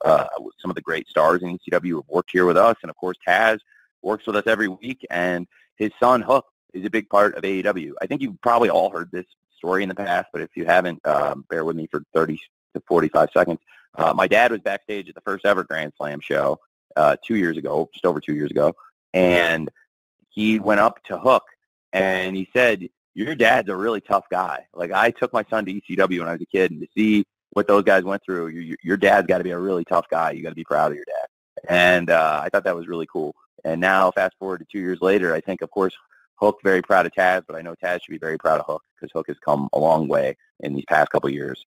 Some of the great stars in ECW have worked here with us, and of course Taz works with us every week, and his son Hook is a big part of AEW. I think you've probably all heard this story in the past, but if you haven't, bear with me for 30 to 45 seconds. My dad was backstage at the first ever Grand Slam show 2 years ago, just over 2 years ago, and he went up to Hook and he said, "Your dad's a really tough guy. Like, I took my son to ECW when I was a kid, and to see what those guys went through, your dad's got to be a really tough guy. You got to be proud of your dad." And I thought that was really cool. And now, fast forward to 2 years later, I think, of course, Hook very proud of Taz, but I know Taz should be very proud of Hook because Hook has come a long way in these past couple of years.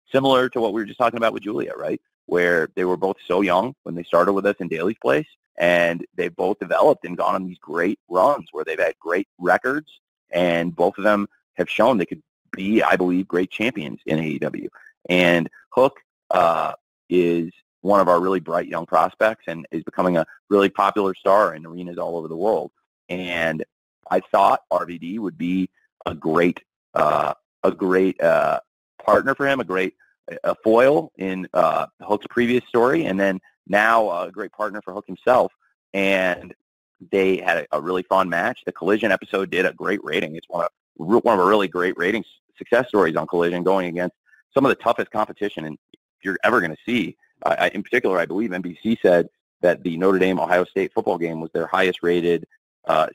Similar to what we were just talking about with Julia, right, where they were both so young when they started with us in Daly's Place, and they both developed and gone on these great runs where they've had great records. And both of them have shown they could be, I believe, great champions in AEW. And Hook is one of our really bright young prospects and is becoming a really popular star in arenas all over the world. And I thought RVD would be a great partner for him, a foil in Hook's previous story, and then now a great partner for Hook himself. And they had a really fun match. The Collision episode did a great rating. It's one of a really great rating success stories on Collision, going against some of the toughest competition and you're ever going to see. In particular, I believe NBC said that the Notre Dame-Ohio State football game was their highest rated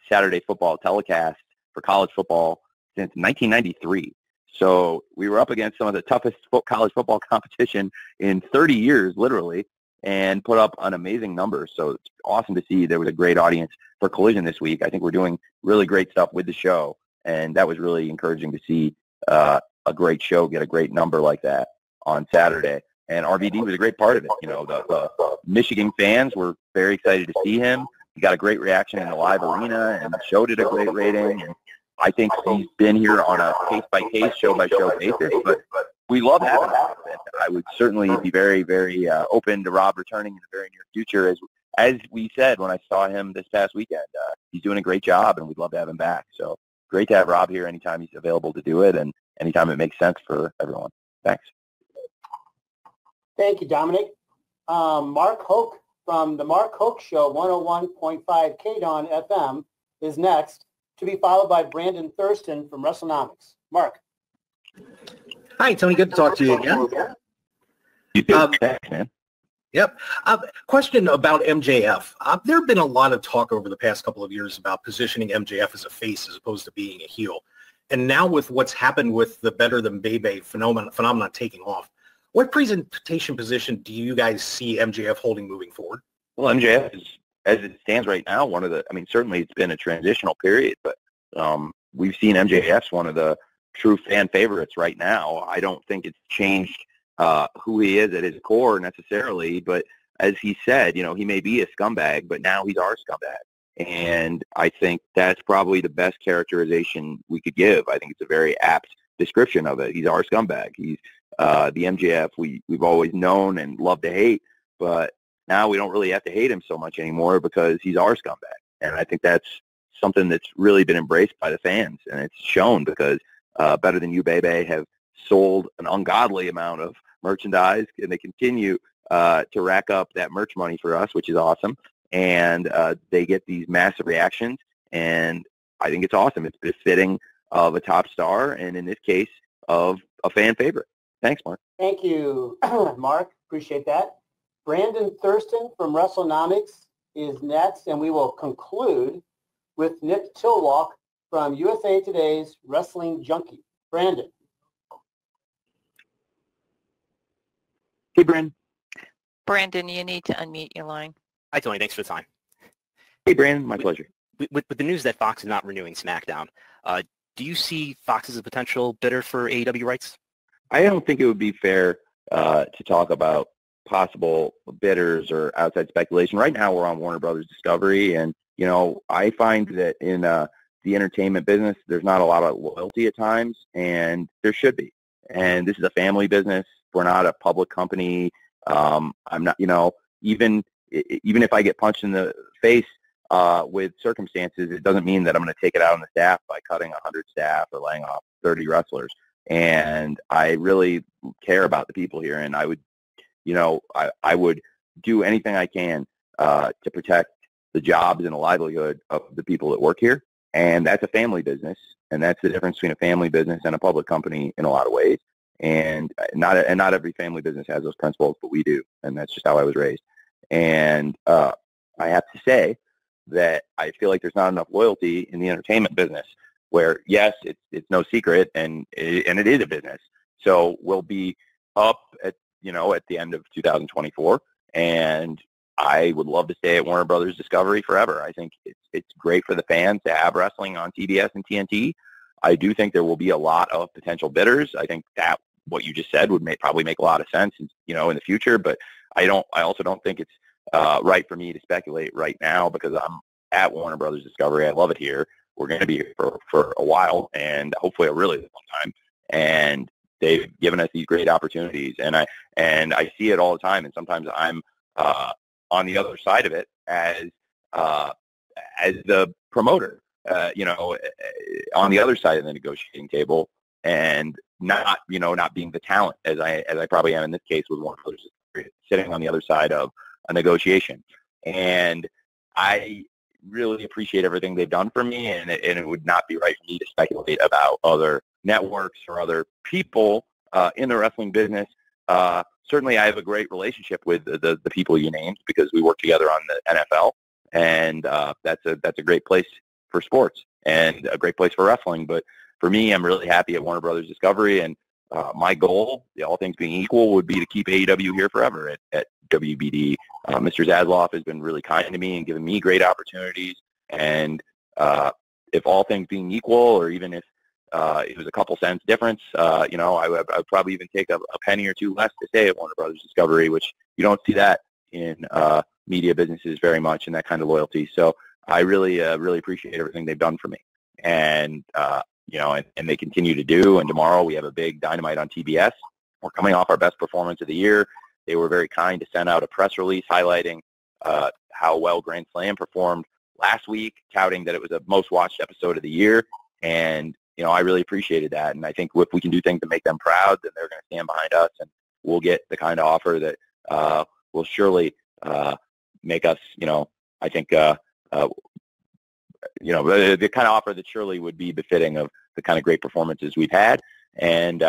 Saturday football telecast for college football since 1993. So we were up against some of the toughest college football competition in 30 years, literally, and put up an amazing number. So it's awesome to see there was a great audience for Collision this week. I think we're doing really great stuff with the show, and that was really encouraging to see a great show get a great number like that on Saturday. And RVD was a great part of it. You know, the Michigan fans were very excited to see him. He got a great reaction in the live arena, and the show did a great rating. And I think he's been here on a case-by-case, show-by-show basis, but we love having him. And I would certainly be very, very open to Rob returning in the very near future. As we said when I saw him this past weekend, he's doing a great job, and we'd love to have him back. So great to have Rob here anytime he's available to do it and anytime it makes sense for everyone. Thanks. Thank you, Dominic. Mark Hoke from the Mark Hoke Show, 101.5 KDON FM, is next, to be followed by Brandon Thurston from WrestleNomics. Mark. Hi, Tony. Good to talk to you again. You too. Thanks, man. Yep. Question about MJF. There have been a lot of talk over the past couple of years about positioning MJF as a face as opposed to being a heel. And now with what's happened with the Better Than Bebe phenomenon taking off, what presentation position do you guys see MJF holding moving forward? Well, MJF is, as it stands right now, certainly it's been a transitional period, but we've seen MJF's one of the true fan favorites right now. I don't think it's changed who he is at his core necessarily, but as he said, he may be a scumbag, but now he's our scumbag. And I think that's probably the best characterization we could give. I think it's a very apt description of it. He's our scumbag. He's the MJF we've always known and loved to hate, but now we don't really have to hate him so much anymore because he's our scumbag. And I think that's something that's really been embraced by the fans, and it's shown because Better Than You Bebe have sold an ungodly amount of merchandise, and they continue to rack up that merch money for us, which is awesome. And they get these massive reactions, and I think it's awesome. It's befitting of a top star, and in this case, of a fan favorite. Thanks, Mark. Thank you, Mark. Appreciate that. Brandon Thurston from WrestleNomics is next, and we will conclude with Nick Tillwalk from USA Today's Wrestling Junkie. Brandon. Hey, Brandon. Brandon, you need to unmute your line. Hi, Tony. Thanks for the time. Hey, Brandon. My pleasure. With the news that Fox is not renewing SmackDown, do you see Fox as a potential bidder for AEW rights? I don't think it would be fair to talk about possible bidders or outside speculation. Right now, we're on Warner Brothers Discovery, and I find that in the entertainment business, there's not a lot of loyalty at times, and there should be. And this is a family business. We're not a public company. I'm not, even if I get punched in the face with circumstances, it doesn't mean that I'm going to take it out on the staff by cutting 100 staff or laying off 30 wrestlers. And I really care about the people here, and I would, I would do anything I can to protect the jobs and the livelihood of the people that work here. And that's a family business, and that's the difference between a family business and a public company in a lot of ways. And not every family business has those principles, but we do, and that's just how I was raised. And I have to say that I feel like there's not enough loyalty in the entertainment business, where yes, it's no secret, and it is a business. So we'll be up at the end of 2024, and I would love to stay at Warner Brothers Discovery forever. I think it's great for the fans to have wrestling on TBS and TNT. I do think there will be a lot of potential bidders. I think that what you just said would probably make a lot of sense, in the future. But I also don't think it's right for me to speculate right now because I'm at Warner Brothers Discovery. I love it here. We're going to be here for a while, and hopefully a really long time. And they've given us these great opportunities, and I see it all the time. And sometimes I'm on the other side of it as the promoter, on the other side of the negotiating table, and not being the talent as I probably am in this case with Warner Brothers, sitting on the other side of a negotiation. And I really appreciate everything they've done for me, and it would not be right for me to speculate about other networks or other people in the wrestling business. Certainly, I have a great relationship with the people you named because we work together on the NFL, and that's a great place for sports and a great place for wrestling. But for me, I'm really happy at Warner Brothers Discovery, and my goal, all things being equal, would be to keep AEW here forever at WBD. Mr. Zasloff has been really kind to me and given me great opportunities, and if all things being equal, or even if it was a couple cents difference, I would probably even take a penny or two less to stay at Warner Brothers Discovery, which you don't see that in media businesses very much, and that kind of loyalty. So I really appreciate everything they've done for me, and and they continue to do. And tomorrow we have a big Dynamite on TBS. We're coming off our best performance of the year. They were very kind to send out a press release highlighting how well Grand Slam performed last week, touting that it was the most watched episode of the year. And I really appreciated that. And I think if we can do things to make them proud, then they're going to stand behind us, and we'll get the kind of offer that will surely make us, I think, the kind of offer that surely would be befitting of the kind of great performances we've had. And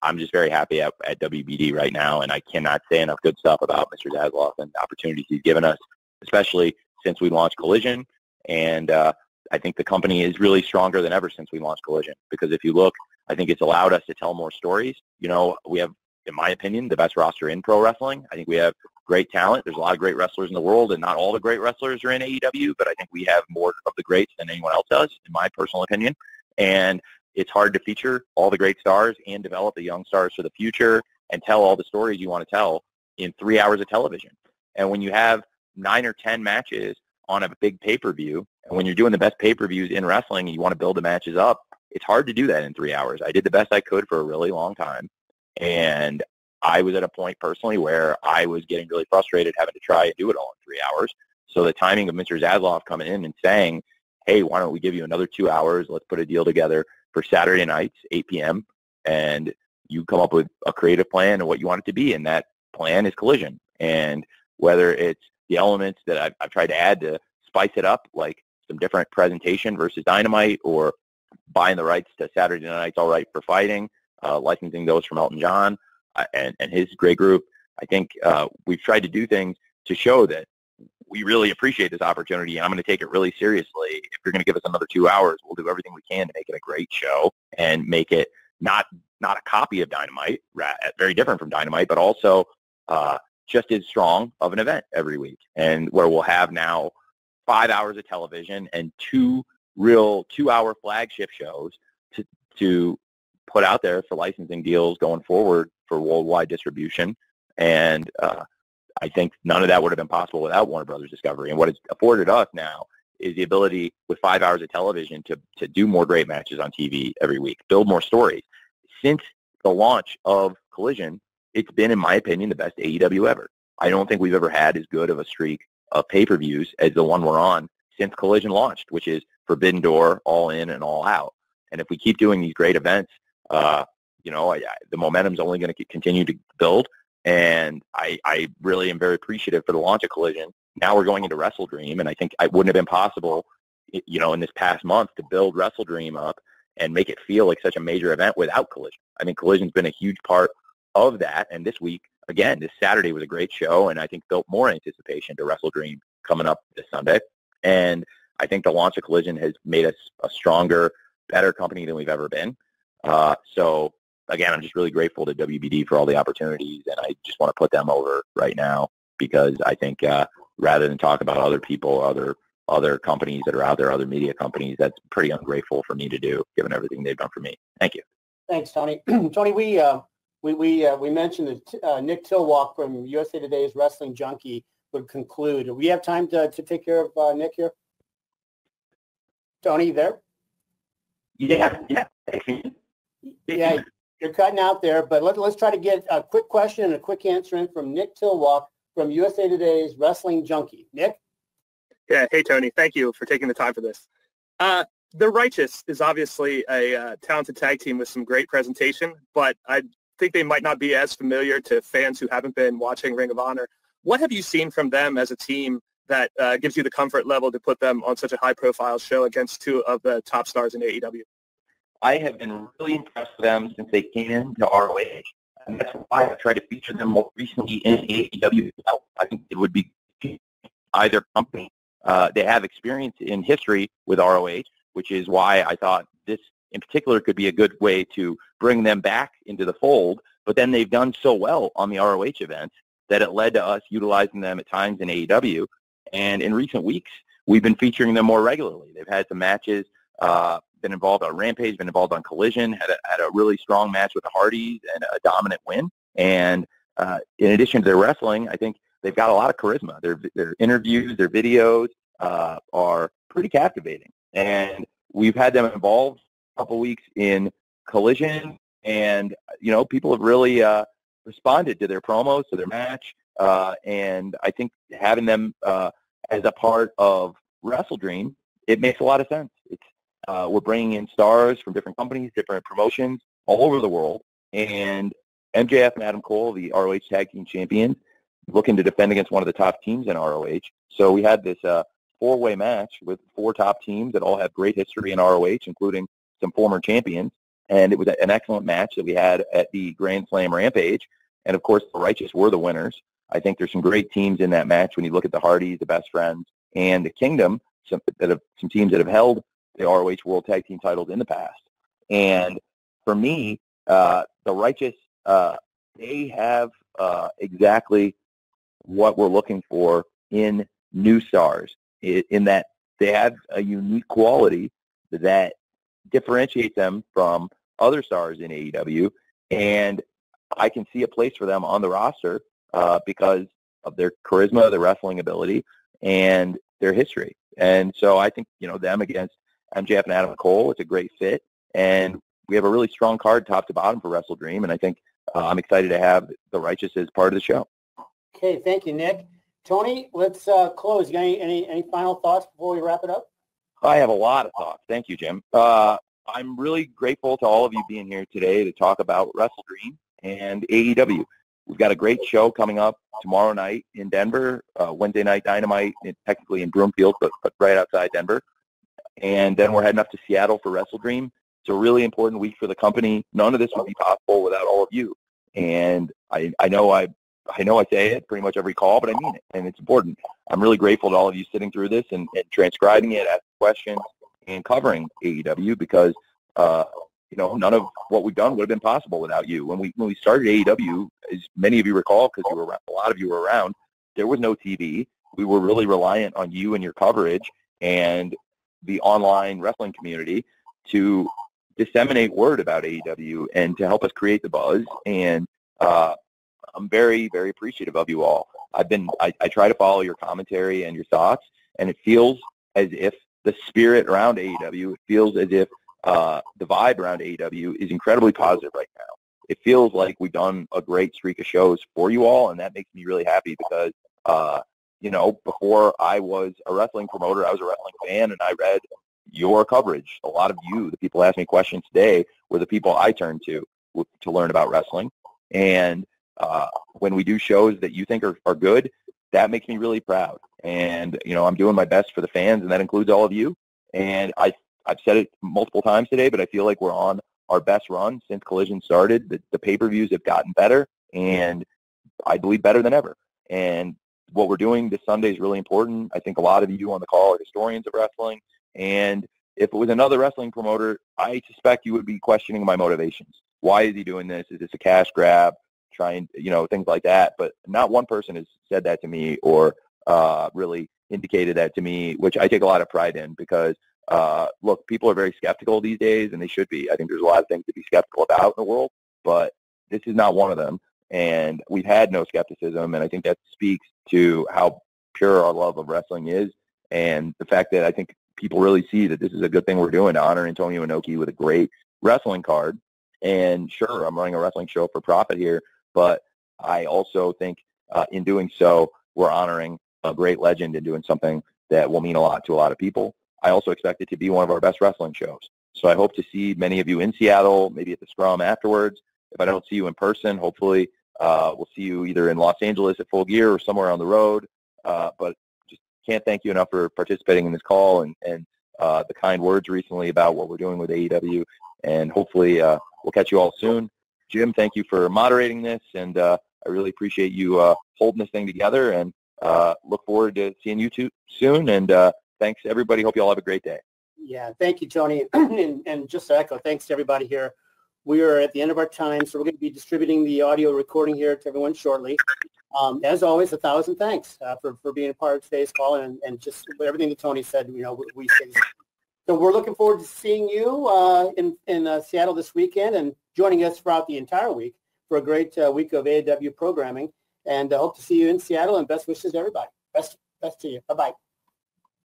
I'm just very happy at WBD right now, and I cannot say enough good stuff about Mr. Zasloff and the opportunities he's given us, especially since we launched Collision. And I think the company is really stronger than ever since we launched Collision, because if you look, I think it's allowed us to tell more stories. You know, we have, in my opinion, the best roster in pro wrestling. I think we have great talent. There's a lot of great wrestlers in the world, and not all the great wrestlers are in AEW, but I think we have more of the greats than anyone else does, in my personal opinion. And it's hard to feature all the great stars and develop the young stars for the future and tell all the stories you want to tell in 3 hours of television. And when you have 9 or 10 matches on a big pay-per-view, and when you're doing the best pay-per-views in wrestling and you want to build the matches up, it's hard to do that in 3 hours. I did the best I could for a really long time, and I was at a point personally where I was getting really frustrated having to try and do it all in 3 hours. So the timing of Mr. Zasloff coming in and saying, hey, why don't we give you another 2 hours, let's put a deal together for Saturday nights, 8 p.m., and you come up with a creative plan of what you want it to be, and that plan is Collision. And whether it's the elements that I've tried to add to spice it up, like some different presentation versus Dynamite, or buying the rights to Saturday Night's All Right for Fighting, licensing those from Elton John and his great group. I think we've tried to do things to show that we really appreciate this opportunity, and I'm going to take it really seriously. If you're going to give us another 2 hours, we'll do everything we can to make it a great show and make it not a copy of Dynamite, very different from Dynamite, but also just as strong of an event every week, and where we'll have now 5 hours of television and 2 real 2-hour flagship shows to put out there for licensing deals going forward for worldwide distribution. And I think none of that would have been possible without Warner Brothers Discovery. And what it's afforded us now is the ability, with 5 hours of television, to do more great matches on TV every week, build more stories. Since the launch of Collision, it's been, in my opinion, the best AEW ever. I don't think we've ever had as good of a streak of pay-per-views as the one we're on since Collision launched, which is Forbidden Door, All In, and All Out. And if we keep doing these great events, the momentum's only going to continue to build. And I really am very appreciative for the launch of Collision. Now we're going into WrestleDream, and I think it wouldn't have been possible, in this past month to build WrestleDream up and make it feel like such a major event without Collision. I mean, Collision's been a huge part of that, and this week, again, this Saturday was a great show, and I think built more anticipation to WrestleDream coming up this Sunday. And I think the launch of Collision has made us a stronger, better company than we've ever been. So, again, I'm just really grateful to WBD for all the opportunities, and I just want to put them over right now, because I think rather than talk about other people, other companies that are out there, other media companies, that's pretty ungrateful for me to do, given everything they've done for me. Thank you. Thanks, Tony. Tony, we mentioned that Nick Tillwalk from USA Today's Wrestling Junkie would conclude. Do we have time to take care of Nick here? Tony, you there? Yeah. Yeah, you're cutting out there, but let's try to get a quick question and a quick answer in from Nick Tillwalk from USA Today's Wrestling Junkie. Nick? Yeah, hey, Tony. Thank you for taking the time for this. The Righteous is obviously a talented tag team with some great presentation, but I think they might not be as familiar to fans who haven't been watching Ring of Honor. What have you seen from them as a team that gives you the comfort level to put them on such a high-profile show against 2 of the top stars in AEW? I have been really impressed with them since they came into ROH, and that's why I've tried to feature them more recently in AEW. I think it would be either company. They have experience in history with ROH, which is why I thought this in particular could be a good way to bring them back into the fold. But then they've done so well on the ROH events that it led to us utilizing them at times in AEW. And in recent weeks, we've been featuring them more regularly. They've had some matches, been involved on Rampage, been involved on Collision, had a really strong match with the Hardys and a dominant win. And in addition to their wrestling, I think they've got a lot of charisma. Their interviews, their videos are pretty captivating. And we've had them involved a couple weeks in Collision, and people have really responded to their promos, to their match, and I think having them as a part of WrestleDream, it makes a lot of sense. We're bringing in stars from different companies, different promotions all over the world, and MJF and Adam Cole, the ROH Tag Team Champions, looking to defend against one of the top teams in ROH. So we had this 4-way match with 4 top teams that all have great history in ROH, including some former champions. and it was an excellent match that we had at the Grand Slam Rampage. And, of course, the Righteous were the winners. I think there's some great teams in that match when you look at the Hardys, the Best Friends, and the Kingdom, some teams that have held the ROH World Tag Team titles in the past. And for me, the Righteous, they have exactly what we're looking for in new stars, in that they have a unique quality that differentiates them from other stars in AEW, and I can see a place for them on the roster because of their charisma, their wrestling ability, and their history. And so I think, them against MJF and Adam Cole, it's a great fit, and we have a really strong card top to bottom for WrestleDream, and I think I'm excited to have the Righteous as part of the show. Okay, thank you, Nick. Tony, let's close. You got any final thoughts before we wrap it up? I have a lot of thoughts. Thank you, Jim. I'm really grateful to all of you being here today to talk about WrestleDream and AEW. We've got a great show coming up tomorrow night in Denver, Wednesday Night Dynamite, technically in Broomfield, but right outside Denver. And then we're heading up to Seattle for WrestleDream. It's a really important week for the company. None of this would be possible without all of you. And I know I say it pretty much every call, but I mean it, and it's important. I'm really grateful to all of you sitting through this and transcribing it, asking questions, and covering AEW because, none of what we've done would have been possible without you. When we started AEW, as many of you recall, because a lot of you were around, there was no TV. We were really reliant on you and your coverage and the online wrestling community to disseminate word about AEW and to help us create the buzz. And I'm very, very appreciative of you all. I try to follow your commentary and your thoughts, and it feels as if the spirit around AEW, it feels as if the vibe around AEW is incredibly positive right now. It feels like we've done a great streak of shows for you all, and that makes me really happy because, before I was a wrestling promoter, I was a wrestling fan, and I read your coverage. A lot of you, the people asking me questions today, were the people I turned to learn about wrestling. And when we do shows that you think are good, that makes me really proud. And, I'm doing my best for the fans, and that includes all of you. And I've said it multiple times today, but I feel like we're on our best run since Collision started. The pay-per-views have gotten better, and I believe better than ever. And what we're doing this Sunday is really important. I think a lot of you on the call are historians of wrestling, and if it was another wrestling promoter, I suspect you would be questioning my motivations. Why is he doing this? Is this a cash grab? Trying, things like that. But not one person has said that to me or really indicated that to me, which I take a lot of pride in because, look, people are very skeptical these days, and they should be. I think there's a lot of things to be skeptical about in the world, but this is not one of them. And we've had no skepticism, and I think that speaks to how pure our love of wrestling is, and the fact that I think people really see that this is a good thing we're doing to honor Antonio Inoki with a great wrestling card. And sure, I'm running a wrestling show for profit here, but I also think in doing so, we're honoring a great legend and doing something that will mean a lot to a lot of people. I also expect it to be one of our best wrestling shows. So I hope to see many of you in Seattle, maybe at the Scrum afterwards. If I don't see you in person, hopefully we'll see you either in Los Angeles at Full Gear or somewhere on the road. But just can't thank you enough for participating in this call and the kind words recently about what we're doing with AEW. And hopefully we'll catch you all soon. Jim, thank you for moderating this, and I really appreciate you holding this thing together, and look forward to seeing you two soon. And thanks, everybody. Hope you all have a great day. Yeah, thank you, Tony. and just to echo, thanks to everybody here. We are at the end of our time, so we're going to be distributing the audio recording here to everyone shortly. As always, 1,000 thanks for being a part of today's call, and just everything that Tony said, we say. So we're looking forward to seeing you in Seattle this weekend and joining us throughout the entire week for a great week of AEW programming. And I hope to see you in Seattle, and best wishes to everybody. Best to you. Bye-bye.